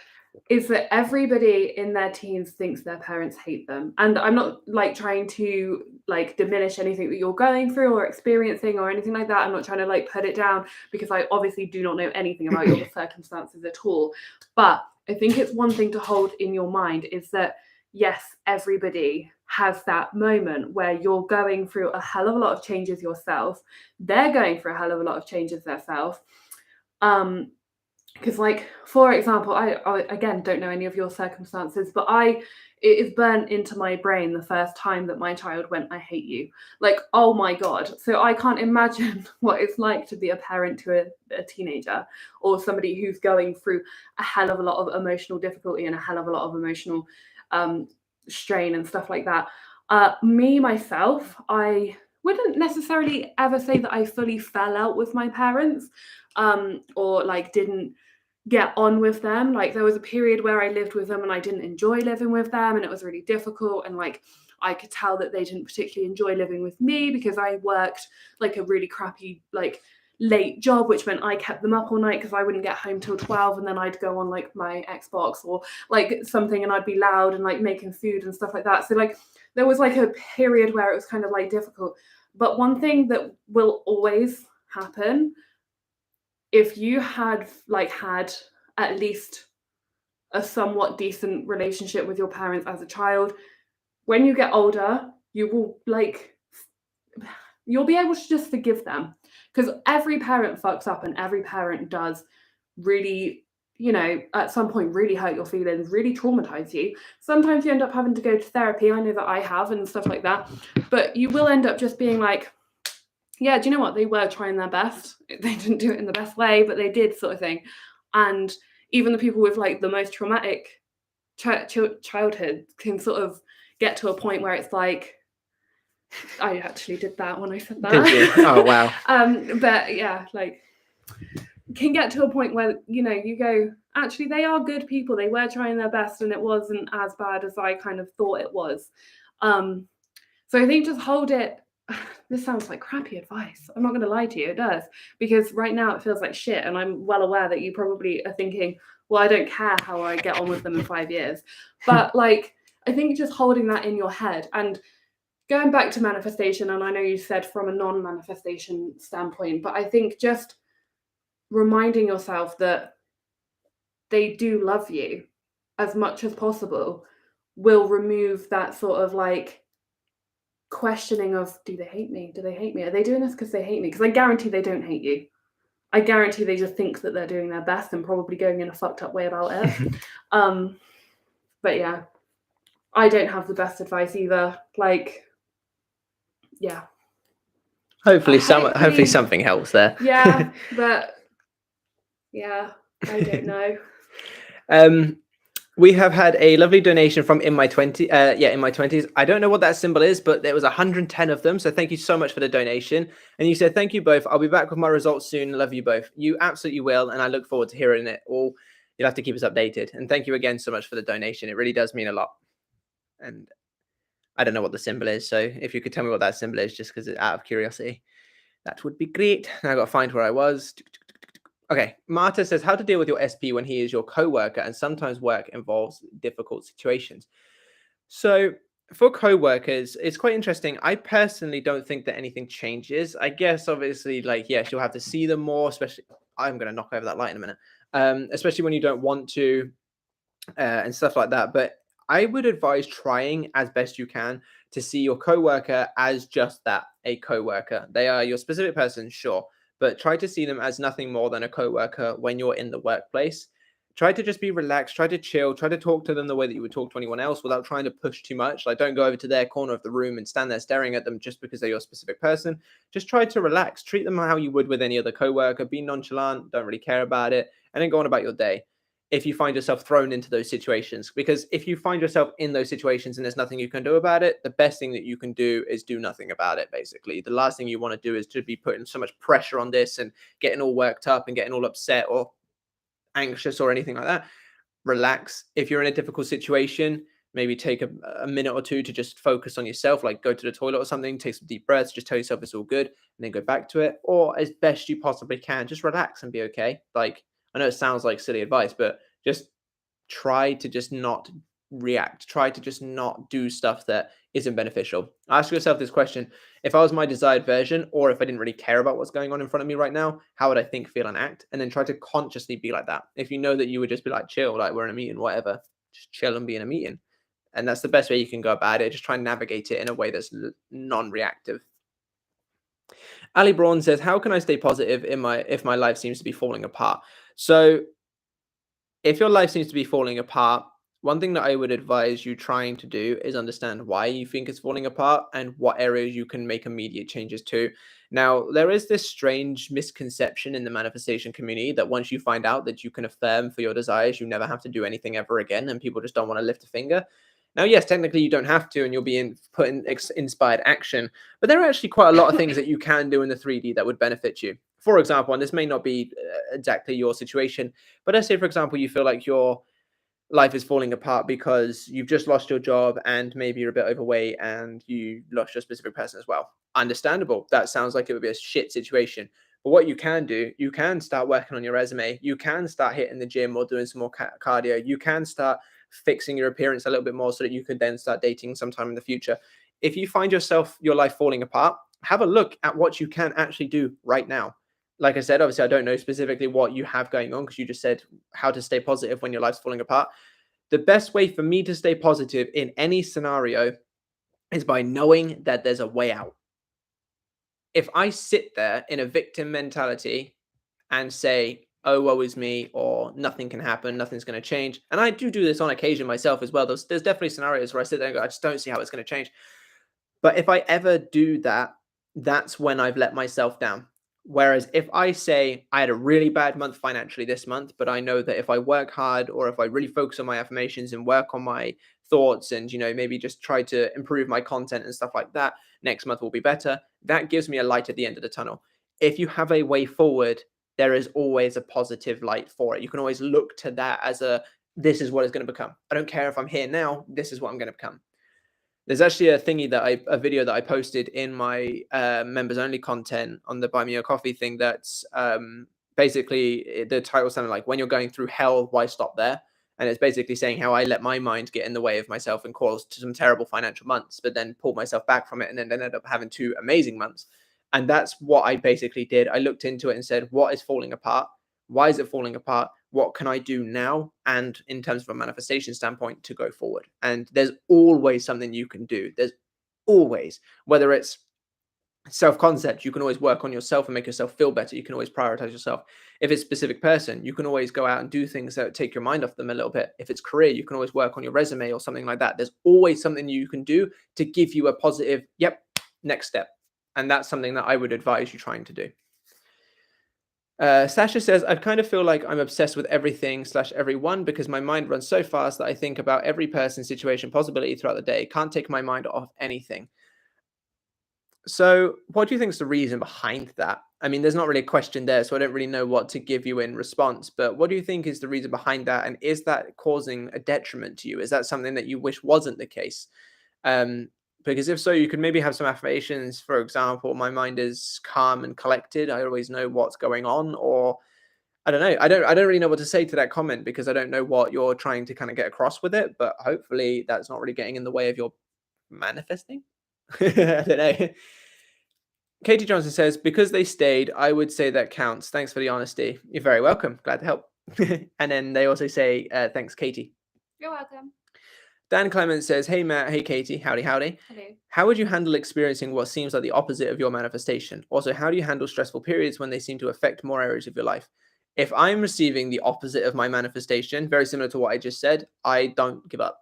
is that everybody in their teens thinks their parents hate them. And I'm not like trying to like diminish anything that you're going through or experiencing or anything like that. I'm not trying to like put it down, because I obviously do not know anything about your circumstances at all. But I think it's one thing to hold in your mind is that, yes, everybody has that moment where you're going through a hell of a lot of changes yourself. They're going through a hell of a lot of changes themselves. Because, like, for example, I again don't know any of your circumstances, but it is burnt into my brain the first time that my child went, "I hate you." Like, oh my God. So I can't imagine what it's like to be a parent to a teenager or somebody who's going through a hell of a lot of emotional difficulty and a hell of a lot of emotional strain and stuff like that. Myself, I wouldn't necessarily ever say that I fully fell out with my parents, or like didn't get on with them. Like, there was a period where I lived with them and I didn't enjoy living with them, and it was really difficult, and like I could tell that they didn't particularly enjoy living with me because I worked like a really crappy like late job, which meant I kept them up all night because I wouldn't get home till 12, and then I'd go on like my Xbox or like something, and I'd be loud and like making food and stuff like that. So like there was like a period where it was kind of like difficult. But one thing that will always happen, if you had at least a somewhat decent relationship with your parents as a child, when you get older, you'll be able to just forgive them, because every parent fucks up and every parent does really, at some point really hurt your feelings, really traumatize you. Sometimes you end up having to go to therapy. I know that I have and stuff like that, but you will end up just being like, yeah, do you know what? They were trying their best. They didn't do it in the best way, but they did, sort of thing. And even the people with like the most traumatic childhood can sort of get to a point where it's like, I actually did that when I said that. Did you? Oh, wow. But yeah, like, can get to a point where, you go, actually, they are good people. They were trying their best and it wasn't as bad as I kind of thought it was. So I think just hold it. This sounds like crappy advice. I'm not going to lie to you. It does. Because right now it feels like shit. And I'm well aware that you probably are thinking, well, I don't care how I get on with them in 5 years. But like, I think just holding that in your head and going back to manifestation, and I know you said from a non-manifestation standpoint, but I think just reminding yourself that they do love you as much as possible will remove that sort of like questioning of, do they hate me? Do they hate me? Are they doing this because they hate me? Because I guarantee they don't hate you. I guarantee they just think that they're doing their best and probably going in a fucked up way about it. But yeah, I don't have the best advice either. Like, yeah. Hopefully something helps there. Yeah, but yeah, I don't know. We have had a lovely donation from in my 20s. I don't know what that symbol is, but there was 110 of them. So thank you so much for the donation. And you said, thank you both. I'll be back with my results soon. Love you both. You absolutely will. And I look forward to hearing it all. You'll have to keep us updated. And thank you again so much for the donation. It really does mean a lot. And I don't know what the symbol is, so if you could tell me what that symbol is, just because it's out of curiosity, that would be great. Now I got to find where I was. Okay, Marta says how to deal with your SP when he is your co-worker and sometimes work involves difficult situations. So for co-workers, it's quite interesting. I personally don't think that anything changes. I guess obviously, like, yes, you'll have to see them more, especially I'm gonna knock over that light in a minute. Especially when you don't want to, and stuff like that. But I would advise trying as best you can to see your coworker as just that, a coworker. They are your specific person, sure, but try to see them as nothing more than a coworker when you're in the workplace. Try to just be relaxed, try to chill, try to talk to them the way that you would talk to anyone else without trying to push too much. Like, don't go over to their corner of the room and stand there staring at them just because they're your specific person. Just try to relax, treat them how you would with any other coworker, be nonchalant, don't really care about it, and then go on about your day if you find yourself thrown into those situations. Because if you find yourself in those situations and there's nothing you can do about it, the best thing that you can do is do nothing about it, basically. The last thing you want to do is to be putting so much pressure on this and getting all worked up and getting all upset or anxious or anything like that. Relax. If you're in a difficult situation, maybe take a minute or two to just focus on yourself, like go to the toilet or something, take some deep breaths, just tell yourself it's all good, and then go back to it. Or as best you possibly can, just relax and be okay. Like, I know it sounds like silly advice, but just try to just not react. Try to just not do stuff that isn't beneficial. Ask yourself this question: if I was my desired version, or if I didn't really care about what's going on in front of me right now, how would I think, feel, and act? And then try to consciously be like that. If you know that you would just be like, chill, like we're in a meeting, whatever, just chill and be in a meeting. And that's the best way you can go about it. Just try and navigate it in a way that's non-reactive. Ali Braun says, how can I stay positive in my if my life seems to be falling apart? So if your life seems to be falling apart, one thing that I would advise you trying to do is understand why you think it's falling apart and what areas you can make immediate changes to. Now, there is this strange misconception in the manifestation community that once you find out that you can affirm for your desires, you never have to do anything ever again, and people just don't want to lift a finger. Now, yes, technically you don't have to, and you'll be put in inspired action, but there are actually quite a lot of things that you can do in the 3D that would benefit you. For example, and this may not be exactly your situation, but let's say, for example, you feel like your life is falling apart because you've just lost your job and maybe you're a bit overweight and you lost your specific person as well. Understandable. That sounds like it would be a shit situation. But what you can do, you can start working on your resume. You can start hitting the gym or doing some more cardio. You can start fixing your appearance a little bit more so that you could then start dating sometime in the future. If you find yourself, your life falling apart, have a look at what you can actually do right now. Like I said, obviously, I don't know specifically what you have going on because you just said how to stay positive when your life's falling apart. The best way for me to stay positive in any scenario is by knowing that there's a way out. If I sit there in a victim mentality and say, oh, woe is me, or nothing can happen, nothing's going to change, and I do this on occasion myself as well. There's definitely scenarios where I sit there and go, I just don't see how it's going to change. But if I ever do that, that's when I've let myself down. Whereas if I say I had a really bad month financially this month, but I know that if I work hard or if I really focus on my affirmations and work on my thoughts and, maybe just try to improve my content and stuff like that, next month will be better. That gives me a light at the end of the tunnel. If you have a way forward, there is always a positive light for it. You can always look to that as this is what it's going to become. I don't care if I'm here now, this is what I'm going to become. There's actually a video that I posted in my members only content on the Buy Me a Coffee thing. That's basically the title something like "When you're going through hell, why stop there?" And it's basically saying how I let my mind get in the way of myself and caused some terrible financial months, but then pulled myself back from it and then ended up having 2 amazing months. And that's what I basically did. I looked into it and said, what is falling apart? Why is it falling apart? What can I do now? And in terms of a manifestation standpoint, to go forward. And there's always something you can do. There's always, whether it's self-concept, you can always work on yourself and make yourself feel better. You can always prioritize yourself. If it's a specific person, you can always go out and do things that take your mind off them a little bit. If it's career, you can always work on your resume or something like that. There's always something you can do to give you a positive, yep, next step. And that's something that I would advise you trying to do. Sasha says, I kind of feel like I'm obsessed with everything / everyone because my mind runs so fast that I think about every person, situation, possibility throughout the day. Can't take my mind off anything. So what do you think is the reason behind that? I mean, there's not really a question there, so I don't really know what to give you in response. But what do you think is the reason behind that? And is that causing a detriment to you? Is that something that you wish wasn't the case? Because if so, you could maybe have some affirmations. For example, my mind is calm and collected. I always know what's going on. Or I don't know. I don't really know what to say to that comment because I don't know what you're trying to kind of get across with it. But hopefully that's not really getting in the way of your manifesting. I don't know. Katie Johnson says, because they stayed, I would say that counts. Thanks for the honesty. You're very welcome. Glad to help. And then they also say, thanks, Katie. You're welcome. Dan Clements says, hey, Matt. Hey, Katie. Howdy, howdy. Hello. How would you handle experiencing what seems like the opposite of your manifestation? Also, how do you handle stressful periods when they seem to affect more areas of your life? If I'm receiving the opposite of my manifestation, very similar to what I just said, I don't give up.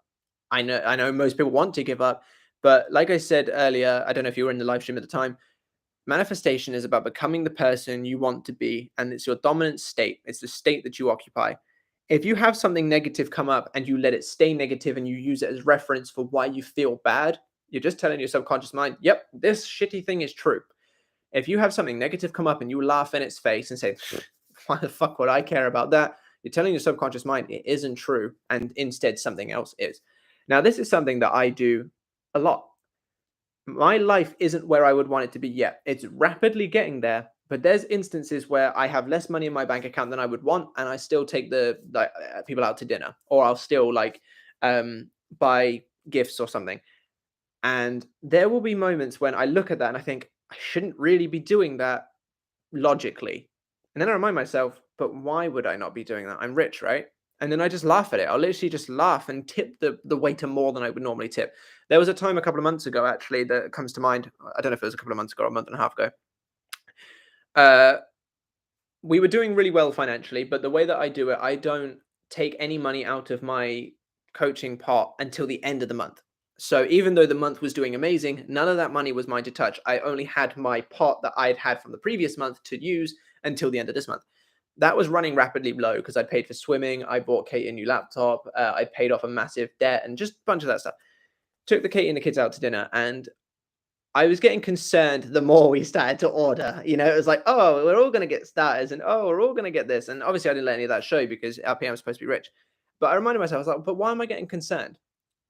I know most people want to give up, but like I said earlier, I don't know if you were in the live stream at the time, manifestation is about becoming the person you want to be, and it's your dominant state. It's the state that you occupy. If you have something negative come up and you let it stay negative and you use it as reference for why you feel bad, you're just telling your subconscious mind, yep, this shitty thing is true. If you have something negative come up and you laugh in its face and say, why the fuck would I care about that? You're telling your subconscious mind it isn't true, and instead something else is. Now, this is something that I do a lot. My life isn't where I would want it to be yet. It's rapidly getting there, but there's instances where I have less money in my bank account than I would want, and I still take the people out to dinner, or I'll still buy gifts or something. And there will be moments when I look at that and I think I shouldn't really be doing that logically. And then I remind myself, but why would I not be doing that? I'm rich, right? And then I just laugh at it. I'll literally just laugh and tip the waiter more than I would normally tip. There was a time a couple of months ago, actually, that comes to mind. I don't know if it was a couple of months ago or a month and a half ago. We were doing really well financially, but the way that I do it, I don't take any money out of my coaching pot until the end of the month. So even though the month was doing amazing, none of that money was mine to touch. I only had my pot that I'd had from the previous month to use until the end of this month. That was running rapidly low because I paid for swimming. I bought Kate a new laptop. I paid off a massive debt and just a bunch of that stuff. Took the Kate and the kids out to dinner, and I was getting concerned the more we started to order. You know, it was like, oh, we're all going to get starters, and oh, we're all going to get this. And obviously, I didn't let any of that show because RPM is supposed to be rich. But I reminded myself, I was like, but why am I getting concerned?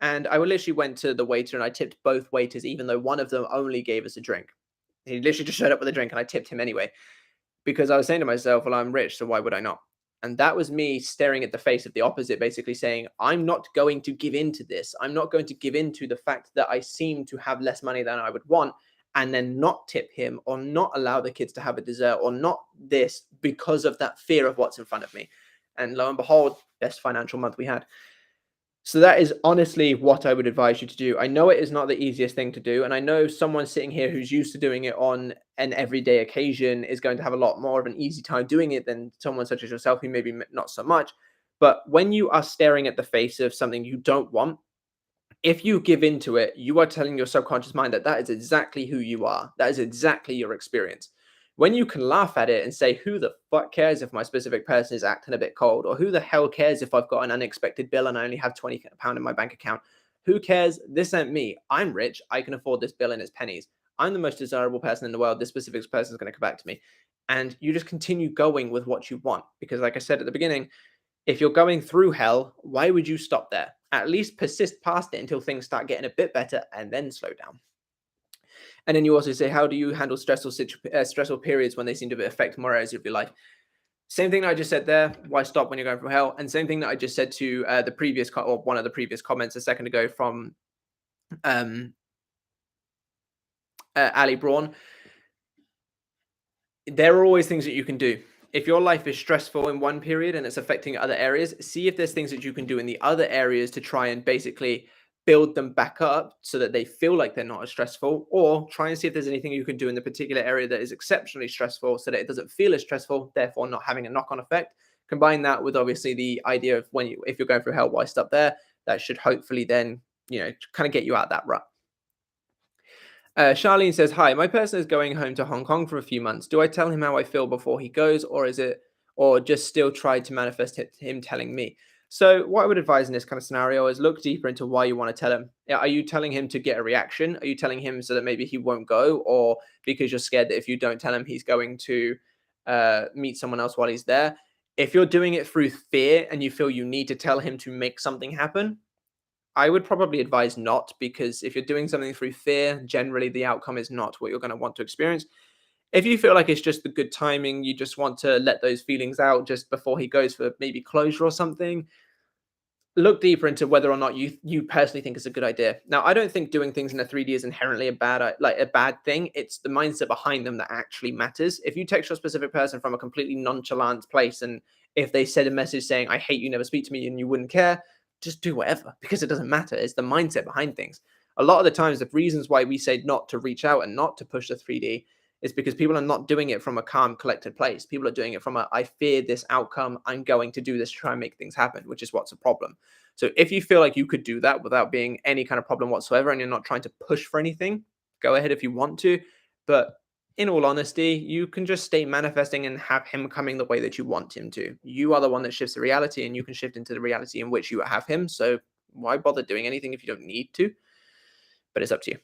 And I literally went to the waiter and I tipped both waiters, even though one of them only gave us a drink. He literally just showed up with a drink and I tipped him anyway, because I was saying to myself, well, I'm rich, so why would I not? And that was me staring at the face of the opposite, basically saying, I'm not going to give in to this. I'm not going to give in to the fact that I seem to have less money than I would want, and then not tip him or not allow the kids to have a dessert or not this because of that fear of what's in front of me. And lo and behold, best financial month we had. So that is honestly what I would advise you to do. I know it is not the easiest thing to do. And I know someone sitting here who's used to doing it on an everyday occasion is going to have a lot more of an easy time doing it than someone such as yourself who maybe not so much. But when you are staring at the face of something you don't want, if you give into it, you are telling your subconscious mind that that is exactly who you are. That is exactly your experience. When you can laugh at it and say, who the fuck cares if my specific person is acting a bit cold? Or who the hell cares if I've got an unexpected bill and I only have £20 in my bank account? Who cares? This ain't me. I'm rich. I can afford this bill in its pennies. I'm the most desirable person in the world. This specific person is going to come back to me. And you just continue going with what you want. Because like I said at the beginning, if you're going through hell, why would you stop there? At least persist past it until things start getting a bit better and then slow down. And then you also say, how do you handle stressful periods when they seem to affect more areas of your life? Same thing that I just said there. Why stop when you're going through hell? And same thing that I just said to the previous or one of the previous comments a second ago from Ali Braun. There are always things that you can do. If your life is stressful in one period and it's affecting other areas, see if there's things that you can do in the other areas to try and basically build them back up so that they feel like they're not as stressful, or try and see if there's anything you can do in the particular area that is exceptionally stressful so that it doesn't feel as stressful, therefore not having a knock-on effect. Combine that with obviously the idea of if you're going through hell, why stop there? That should hopefully then, kind of get you out of that rut. Charlene says, hi, my person is going home to Hong Kong for a few months. Do I tell him how I feel before he goes, or just still try to manifest him telling me? So what I would advise in this kind of scenario is look deeper into why you want to tell him. Are you telling him to get a reaction? Are you telling him so that maybe he won't go, or because you're scared that if you don't tell him, he's going to meet someone else while he's there? If you're doing it through fear and you feel you need to tell him to make something happen, I would probably advise not, because if you're doing something through fear, generally the outcome is not what you're going to want to experience. If you feel like it's just the good timing, you just want to let those feelings out just before he goes for maybe closure or something, look deeper into whether or not you personally think it's a good idea. Now, I don't think doing things in a 3D is inherently a bad thing. It's the mindset behind them that actually matters. If you text your specific person from a completely nonchalant place, and if they said a message saying "I hate you, never speak to me," and you wouldn't care, just do whatever, because it doesn't matter. It's the mindset behind things. A lot of the times, the reasons why we say not to reach out and not to push the 3D is because people are not doing it from a calm, collected place. People are doing it from a "I fear this outcome, I'm going to do this to try and make things happen," which is what's a problem. So if you feel like you could do that without being any kind of problem whatsoever, and you're not trying to push for anything, go ahead if you want to. But in all honesty, you can just stay manifesting and have him coming the way that you want him to. You are the one that shifts the reality, and you can shift into the reality in which you have him. So why bother doing anything if you don't need to? But it's up to you.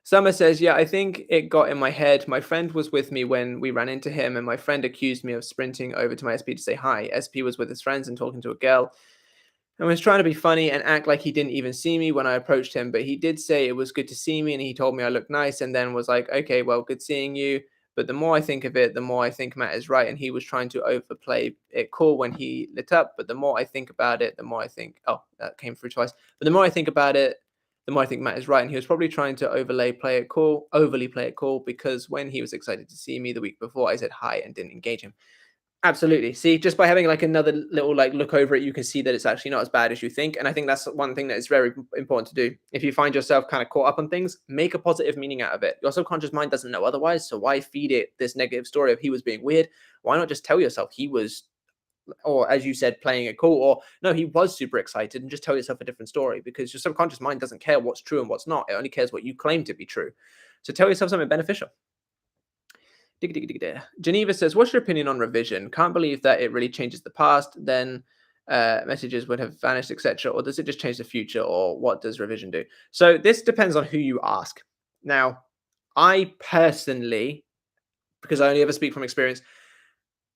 Summer says, "Yeah, I think it got in my head. My friend was with me when we ran into him, and my friend accused me of sprinting over to my SP to say hi. SP was with his friends and talking to a girl, and was trying to be funny and act like he didn't even see me when I approached him. But he did say it was good to see me, and he told me I looked nice, and then was like, okay, well, good seeing you. But the more I think of it, the more I think Matt is right, and he was trying to overplay it cool when he lit up. But the more I think about it, the more I think, oh, that came through twice. But the more I think about it, the more I think Matt is right. And he was probably trying to overly play it cool, because when he was excited to see me the week before, I said hi and didn't engage him." Absolutely. See, just by having like another little like look over it, you can see that it's actually not as bad as you think. And I think that's one thing that is very important to do. If you find yourself kind of caught up on things, make a positive meaning out of it. Your subconscious mind doesn't know otherwise. So why feed it this negative story of he was being weird? Why not just tell yourself he was, or as you said, playing it cool, or no, he was super excited, and just tell yourself a different story, because your subconscious mind doesn't care what's true and what's not. It only cares what you claim to be true. So tell yourself something beneficial. Geneva says, "What's your opinion on revision? Can't believe that it really changes the past. Then messages would have vanished, etc. Or does it just change the future? Or what does revision do?" So this depends on who you ask. Now, I personally, because I only ever speak from experience,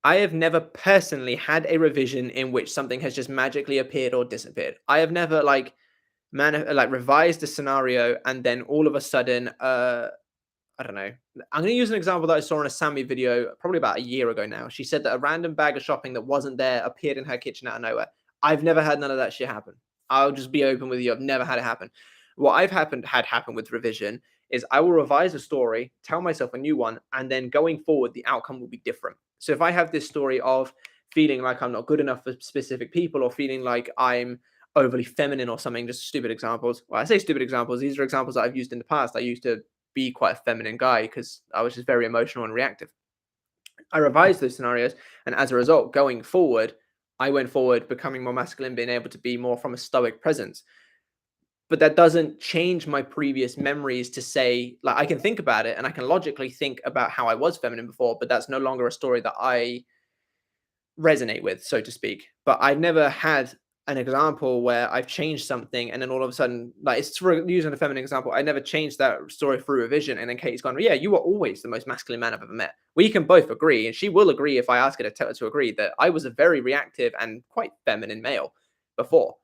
I have never personally had a revision in which something has just magically appeared or disappeared. I have never revised a scenario and then all of a sudden I don't know. I'm going to use an example that I saw in a Sammy video probably about a year ago now. She said that a random bag of shopping that wasn't there appeared in her kitchen out of nowhere. I've never had none of that shit happen. I'll just be open with you. I've never had it happen. What had happen with revision is I will revise a story, tell myself a new one, and then going forward, the outcome will be different. So if I have this story of feeling like I'm not good enough for specific people, or feeling like I'm overly feminine or something, just stupid examples. Well, I say stupid examples. These are examples that I've used in the past. I used to be quite a feminine guy because I was just very emotional and reactive. I revised those scenarios, and as a result, going forward, I went forward becoming more masculine, being able to be more from a stoic presence. But that doesn't change my previous memories to say, like, I can think about it and I can logically think about how I was feminine before, but that's no longer a story that I resonate with, so to speak. But I've never had an example where I've changed something and then all of a sudden, like, it's for using a feminine example, I never changed that story through revision. And then Katie's gone, "Yeah, you were always the most masculine man I've ever met." We can both agree, and she will agree if I ask her to tell her to agree, that I was a very reactive and quite feminine male before.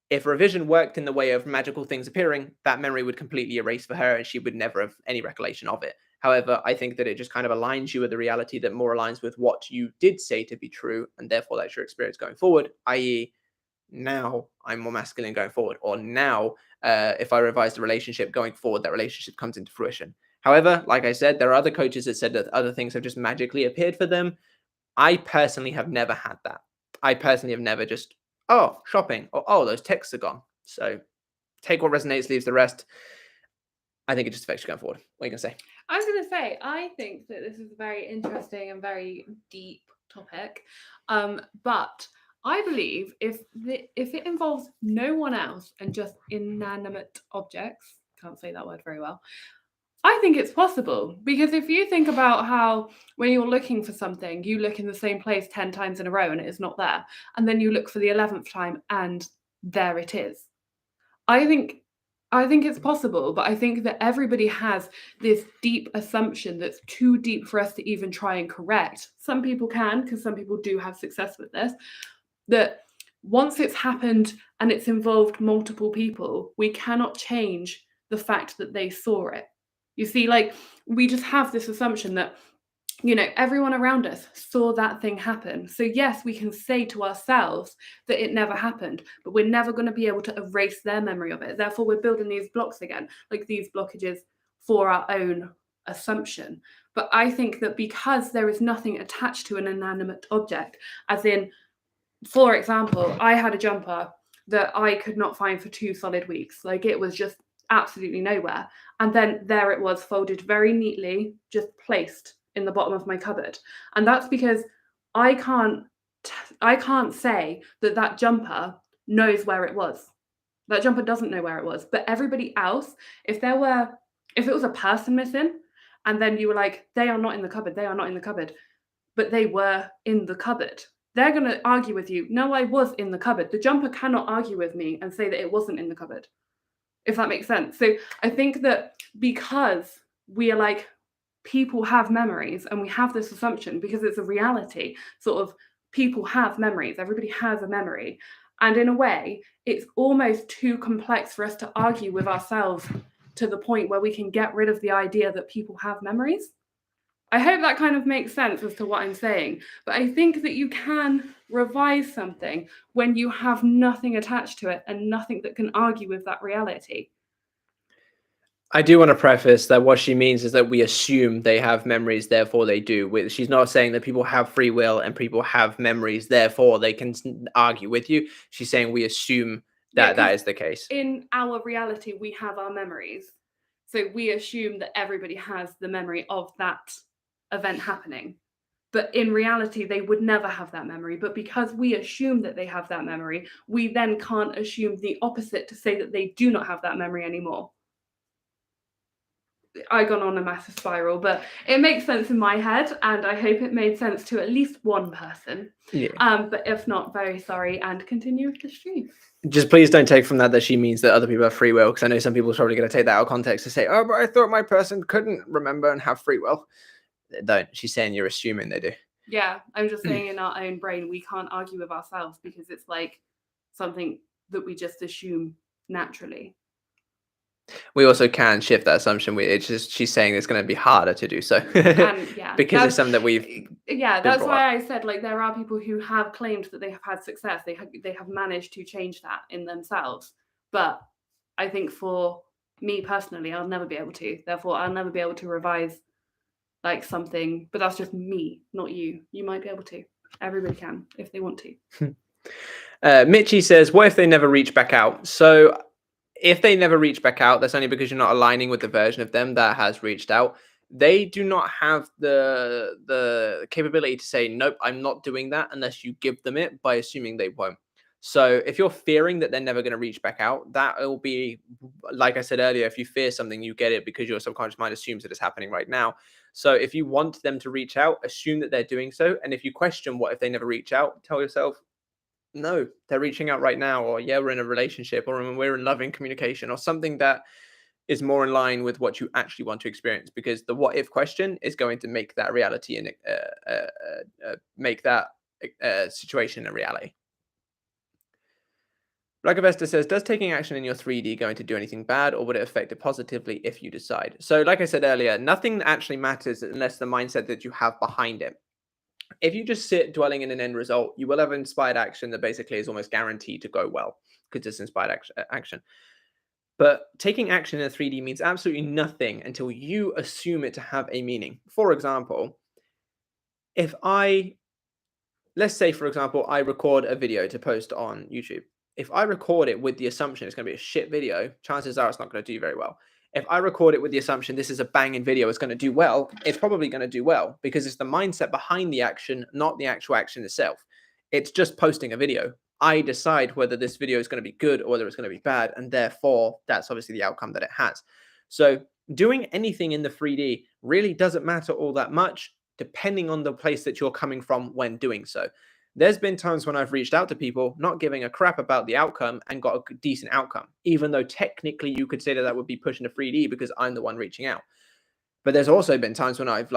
If revision worked in the way of magical things appearing, that memory would completely erase for her and she would never have any recollection of it. However, I think that it just kind of aligns you with the reality that more aligns with what you did say to be true, and therefore that's your experience going forward, i.e., now I'm more masculine going forward, or now if I revise the relationship going forward, that relationship comes into fruition. However, like I said, there are other coaches that said that other things have just magically appeared for them. I personally have never had that. I personally have never just, oh, shopping, or oh, those texts are gone. So take what resonates, leaves the rest. I think it just affects you going forward. What are you going to say? I was going to say, I think that this is a very interesting and very deep topic. But I believe if it involves no one else and just inanimate objects, can't say that word very well, I think it's possible. Because if you think about how when you're looking for something, you look in the same place 10 times in a row and it is not there. And then you look for the 11th time and there it is. I think it's possible, but I think that everybody has this deep assumption that's too deep for us to even try and correct. Some people can, because some people do have success with this, that once it's happened and it's involved multiple people, we cannot change the fact that they saw it. You see, like, we just have this assumption that, you know, everyone around us saw that thing happen. So yes, we can say to ourselves that it never happened, but we're never going to be able to erase their memory of it. Therefore, we're building these blocks again, like these blockages for our own assumption. But I think that because there is nothing attached to an inanimate object, as in, for example, I had a jumper that I could not find for 2 solid weeks. Like, it was just absolutely nowhere. And then there it was, folded very neatly, just placed in the bottom of my cupboard. And that's because I can't say that that jumper knows where it was. That jumper doesn't know where it was. But everybody else, if it was a person missing, and then you were like, they are not in the cupboard, they are not in the cupboard, but they were in the cupboard, they're going to argue with you, no, I was in the cupboard. The jumper cannot argue with me and say that it wasn't in the cupboard, if that makes sense. So I think that because we are like, people have memories, and we have this assumption because it's a reality, sort of, people have memories, everybody has a memory. And in a way, it's almost too complex for us to argue with ourselves to the point where we can get rid of the idea that people have memories. I hope that kind of makes sense as to what I'm saying. But I think that you can revise something when you have nothing attached to it and nothing that can argue with that reality. I do want to preface that what she means is that we assume they have memories, therefore they do. She's not saying that people have free will and people have memories, therefore they can argue with you. She's saying we assume that that is the case. In our reality, we have our memories. So we assume that everybody has the memory of that event happening. But in reality, they would never have that memory. But because we assume that they have that memory, we then can't assume the opposite to say that they do not have that memory anymore. I gone on a massive spiral, but it makes sense in my head, and I hope it made sense to at least one person. Yeah. But if not, very sorry, and continue with the stream. Just please don't take from that she means that other people have free will, because I know some people are probably going to take that out of context to say, oh, but I thought my person couldn't remember and have free will. Don't. She's saying you're assuming they do. Yeah, I'm just saying in our own brain, we can't argue with ourselves because it's like something that we just assume naturally. We also can shift that assumption. It's just she's saying it's going to be harder to do so. Yeah, because it's something that we've. Yeah, that's why I said, like, there are people who have claimed that they have had success. They have managed to change that in themselves. But I think for me personally, I'll never be able to. Therefore, I'll never be able to revise like something. But that's just me, not you. You might be able to. Everybody can if they want to. Mitchie says, what if they never reach back out? So if they never reach back out, that's only because you're not aligning with the version of them that has reached out. They do not have the capability to say, nope, I'm not doing that, unless you give them it by assuming they won't. So if you're fearing that they're never going to reach back out, that will be, like I said earlier, if you fear something, you get it because your subconscious mind assumes that it's happening right now. So if you want them to reach out, assume that they're doing so. And if you question what if they never reach out, tell yourself, no, they're reaching out right now, or yeah, we're in a relationship, or we're in loving communication, or something that is more in line with what you actually want to experience, because the what if question is going to make that reality and make that situation a reality. Black Avesta says, does taking action in your 3D going to do anything bad, or would it affect it positively if you decide? So like I said earlier, nothing actually matters unless the mindset that you have behind it. If you just sit dwelling in an end result, you will have inspired action that basically is almost guaranteed to go well because it's inspired action. But taking action in 3D means absolutely nothing until you assume it to have a meaning. For example, let's say, for example, I record a video to post on YouTube. If I record it with the assumption it's going to be a shit video, chances are it's not going to do very well. If I record it with the assumption this is a banging video, it's going to do well, it's probably going to do well because it's the mindset behind the action, not the actual action itself. It's just posting a video. I decide whether this video is going to be good or whether it's going to be bad, and therefore that's obviously the outcome that it has. So doing anything in the 3D really doesn't matter all that much, depending on the place that you're coming from when doing so. There's been times when I've reached out to people not giving a crap about the outcome and got a decent outcome, even though technically you could say that would be pushing to 3D because I'm the one reaching out. But there's also been times when I've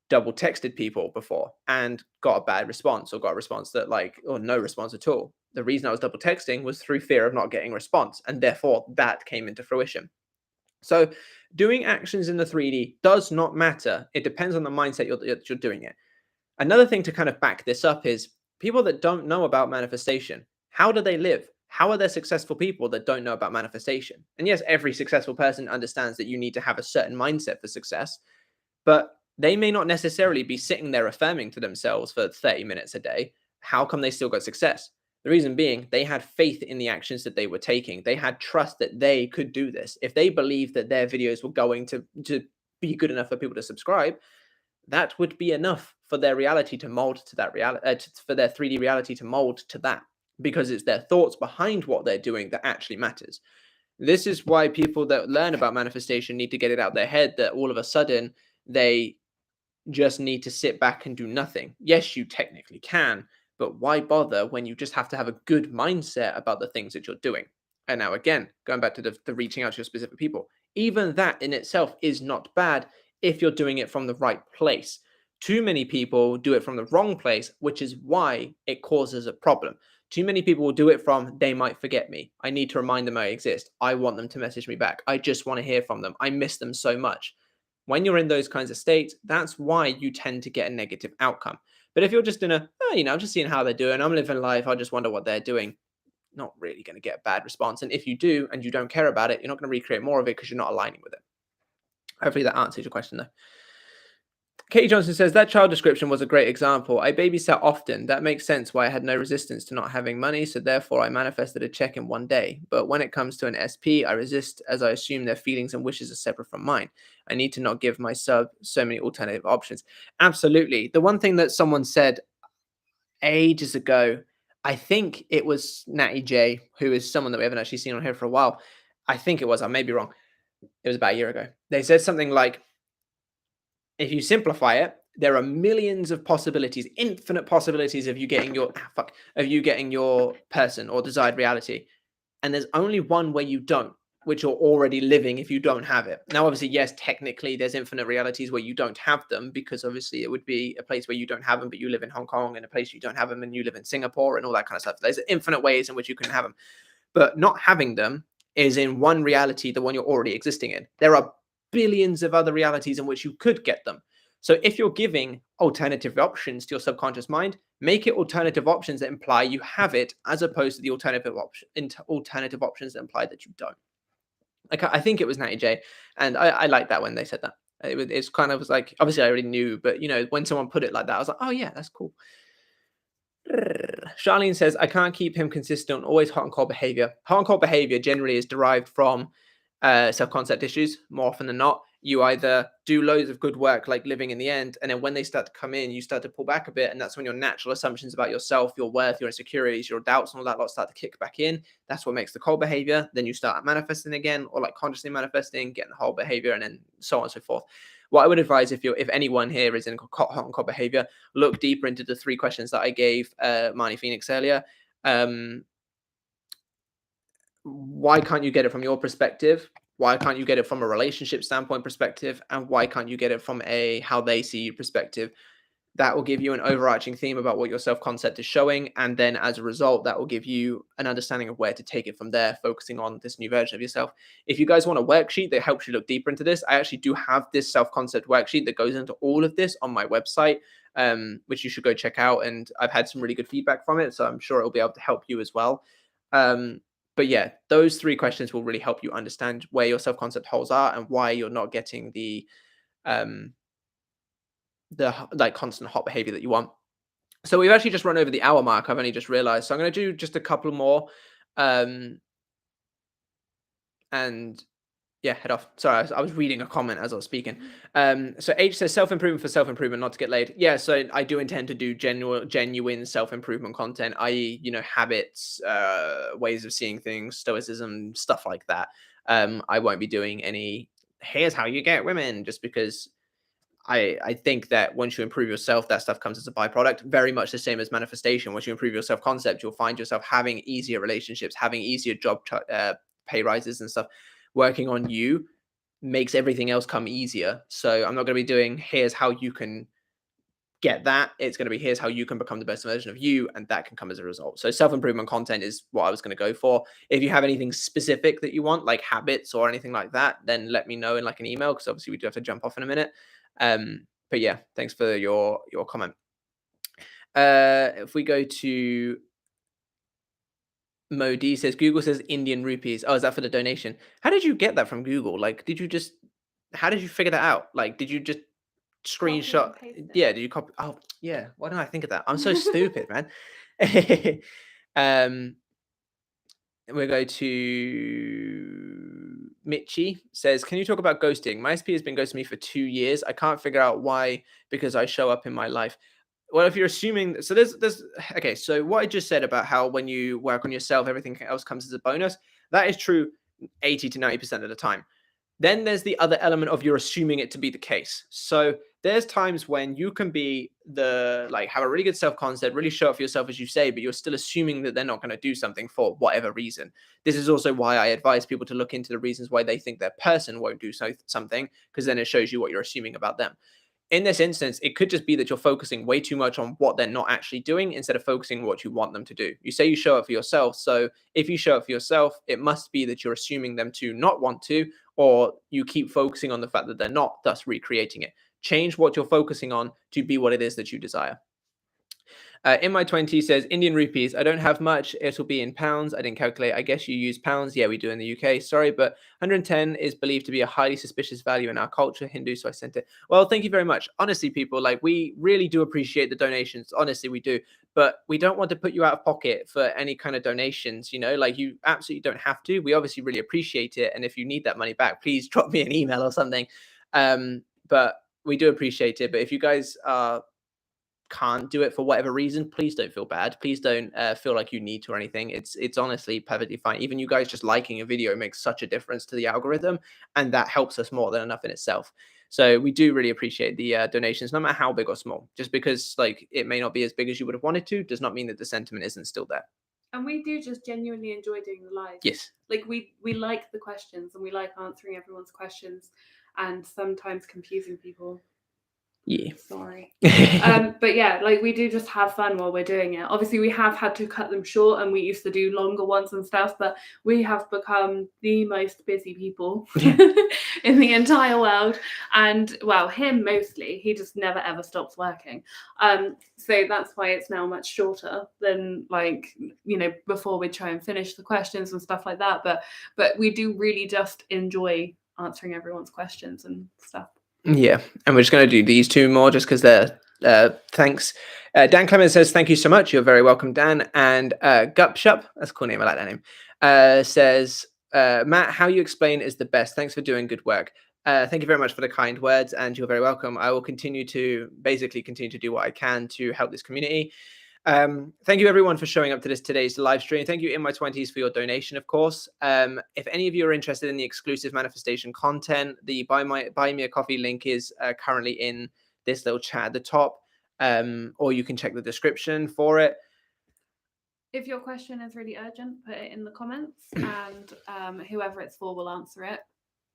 double texted people before and got a bad response, or got a response that or no response at all. the reason I was double texting was through fear of not getting a response. And therefore that came into fruition. So doing actions in the 3D does not matter. It depends on the mindset you're doing it. Another thing to kind of back this up is people that don't know about manifestation. How do they live? How are there successful people that don't know about manifestation? And yes, every successful person understands that you need to have a certain mindset for success, but they may not necessarily be sitting there affirming to themselves for 30 minutes a day. How come they still got success? The reason being, they had faith in the actions that they were taking. They had trust that they could do this. If they believed that their videos were going to be good enough for people to subscribe, that would be enough for their reality to mold to that reality, for their 3D reality to mold to that, because it's their thoughts behind what they're doing that actually matters. This is why people that learn about manifestation need to get it out their head that all of a sudden they just need to sit back and do nothing. Yes, you technically can, but why bother when you just have to have a good mindset about the things that you're doing? And now, again, going back to the reaching out to your specific people, even that in itself is not bad if you're doing it from the right place. Too many people do it from the wrong place, which is why it causes a problem. Too many people will do it from, they might forget me. I need to remind them I exist. I want them to message me back. I just want to hear from them. I miss them so much. When you're in those kinds of states, that's why you tend to get a negative outcome. But if you're just in I'm just seeing how they're doing, I'm living life, I just wonder what they're doing, not really going to get a bad response. And if you do and you don't care about it, you're not going to recreate more of it because you're not aligning with it. Hopefully that answers your question though. Katie Johnson says, that child description was a great example. I babysat often. That makes sense why I had no resistance to not having money, so therefore I manifested a check in one day. But when it comes to an SP, I resist as I assume their feelings and wishes are separate from mine. I need to not give my sub so many alternative options. Absolutely. The one thing that someone said ages ago, I think it was Natty J, who is someone that we haven't actually seen on here for a while. I think it was, I may be wrong. It was about a year ago. They said something like, if you simplify it, there are millions of possibilities, infinite possibilities of you getting your person or desired reality. And there's only one way you don't, which you're already living if you don't have it. Now, obviously, yes, technically there's infinite realities where you don't have them, because obviously it would be a place where you don't have them, but you live in Hong Kong, and a place you don't have them and you live in Singapore and all that kind of stuff. There's infinite ways in which you can have them, but not having them is in one reality, the one you're already existing in. There are billions of other realities in which you could get them. So if you're giving alternative options to your subconscious mind, make it alternative options that imply you have it, as opposed to the alternative options that imply that you don't. Like, I think it was Natty J, and I like that when they said that. It's kind of like, obviously I already knew, but when someone put it like that, I was like, oh yeah, that's cool. Charlene says, I can't keep him consistent, always hot and cold behavior. Hot and cold behavior generally is derived from self-concept issues more often than not. You either do loads of good work, like living in the end, and then when they start to come in, you start to pull back a bit, and that's when your natural assumptions about yourself, your worth, your insecurities, your doubts, and all that lot start to kick back in. That's what makes the cold behavior. Then you start manifesting again, or like consciously manifesting, getting the whole behavior, and then so on and so forth. What I would advise, if anyone here is in hot and cold behavior, look deeper into the 3 questions that I gave Marnie Phoenix earlier. Why can't you get it from your perspective? Why can't you get it from a relationship standpoint perspective? And why can't you get it from a how they see you perspective? That will give you an overarching theme about what your self-concept is showing. And then as a result, that will give you an understanding of where to take it from there, focusing on this new version of yourself. If you guys want a worksheet that helps you look deeper into this, I actually do have this self-concept worksheet that goes into all of this on my website, which you should go check out. And I've had some really good feedback from it, so I'm sure it'll be able to help you as well. But yeah, those 3 questions will really help you understand where your self-concept holes are and why you're not getting the like constant hot behavior that you want. So we've actually just run over the hour mark. I've only just realized. So I'm going to do just a couple more. And yeah, head off. Sorry, I was reading a comment as I was speaking. So H says, self-improvement for self-improvement, not to get laid. Yeah, so I do intend to do genuine self-improvement content, i.e., habits, ways of seeing things, stoicism, stuff like that. I won't be doing any, here's how you get women, just because I think that once you improve yourself, that stuff comes as a byproduct. Very much the same as manifestation. Once you improve your self-concept, you'll find yourself having easier relationships, having easier job pay rises and stuff. Working on you makes everything else come easier. So I'm not going to be doing, here's how you can get that, it's going to be here's how you can become the best version of you, and that can come as a result. So self-improvement content is what I was going to go for. If you have anything specific that you want, like habits or anything like that, then let me know in like an email, because obviously we do have to jump off in a minute. But yeah, thanks for your comment. If we go to Modi, says Google says Indian rupees. Oh, is that for the donation? How did you get that from Google? Like, how did you figure that out? Like, did you just screenshot? Yeah, did you copy? Oh, yeah. Why don't I think of that? I'm so stupid, man. We'll go to Mitchie, says, can you talk about ghosting? My SP has been ghosting me for 2 years. I can't figure out why, because I show up in my life. Well, if you're assuming, so there's okay, so what I just said about how when you work on yourself, everything else comes as a bonus, that is true 80 to 90% of the time. Then there's the other element of you're assuming it to be the case. So there's times when you can be have a really good self-concept, really show up for yourself as you say, but you're still assuming that they're not going to do something for whatever reason. This is also why I advise people to look into the reasons why they think their person won't do something, because then it shows you what you're assuming about them. In this instance, it could just be that you're focusing way too much on what they're not actually doing instead of focusing on what you want them to do. You say you show up for yourself. So if you show up for yourself, it must be that you're assuming them to not want to, or you keep focusing on the fact that they're not, thus recreating it. Change what you're focusing on to be what it is that you desire. In my 20s says Indian rupees. I don't have much. It'll be in pounds. I didn't calculate. I guess you use pounds. Yeah, we do in the UK. Sorry, but 110 is believed to be a highly suspicious value in our culture, Hindu. So I sent it. Well, thank you very much. Honestly, people, like, we really do appreciate the donations. Honestly, we do. But we don't want to put you out of pocket for any kind of donations. You know, like, you absolutely don't have to. We obviously really appreciate it. And if you need that money back, please drop me an email or something. But we do appreciate it. But if you guys can't do it for whatever reason, please don't feel bad. Please don't feel like you need to or anything. It's honestly perfectly fine. Even you guys just liking a video makes such a difference to the algorithm, and that helps us more than enough in itself. So we do really appreciate the donations, no matter how big or small. Just because like it may not be as big as you would have wanted to, does not mean that the sentiment isn't still there. And we do just genuinely enjoy doing the live. Yes. Like we like the questions, and we like answering everyone's questions, and sometimes confusing people. Yeah. Sorry. But yeah, like we do just have fun while we're doing it. Obviously, we have had to cut them short, and we used to do longer ones and stuff, but we have become the most busy people in the entire world. And well, him mostly, he just never ever stops working. So that's why it's now much shorter than, like, you know, before we try and finish the questions and stuff like that. But we do really just enjoy answering everyone's questions and stuff. Yeah, and we're just going to do these two more just because they're thanks. Dan Clemens says, thank you so much. You're very welcome, Dan. And Gupshup, that's a cool name. I like that name. Says, Matt, how you explain is the best. Thanks for doing good work. Thank you very much for the kind words, and you're very welcome. I will continue to do what I can to help this community. Thank you everyone for showing up to today's live stream. Thank you in my 20s for your donation, of course. If any of you are interested in the exclusive manifestation content, the buy me a coffee link is currently in this little chat at the top, or you can check the description for it. If your question is really urgent, put it in the comments, and whoever it's for will answer it.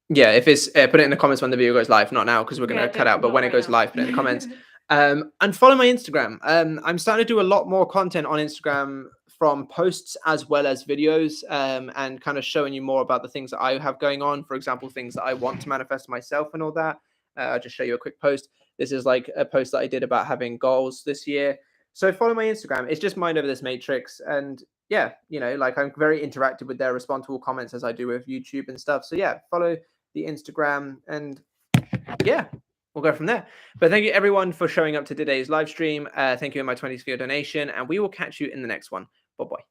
Yeah, if it's put it in the comments when the video goes live, not now because we're going to cut out, but when it goes live, put it in the comments. And follow my Instagram. I'm starting to do a lot more content on Instagram, from posts as well as videos, and kind of showing you more about the things that I have going on. For example, things that I want to manifest myself and all that. I'll just show you a quick post. This is like a post that I did about having goals this year. So follow my Instagram. It's just Mind Over This Matrix. And yeah, you know, like, I'm very interactive with their responsible comments as I do with YouTube and stuff. So yeah, follow the Instagram, and yeah, we'll go from there. But thank you everyone for showing up to today's live stream. Thank you in my 20s for your donation, and we will catch you in the next one. Bye-bye.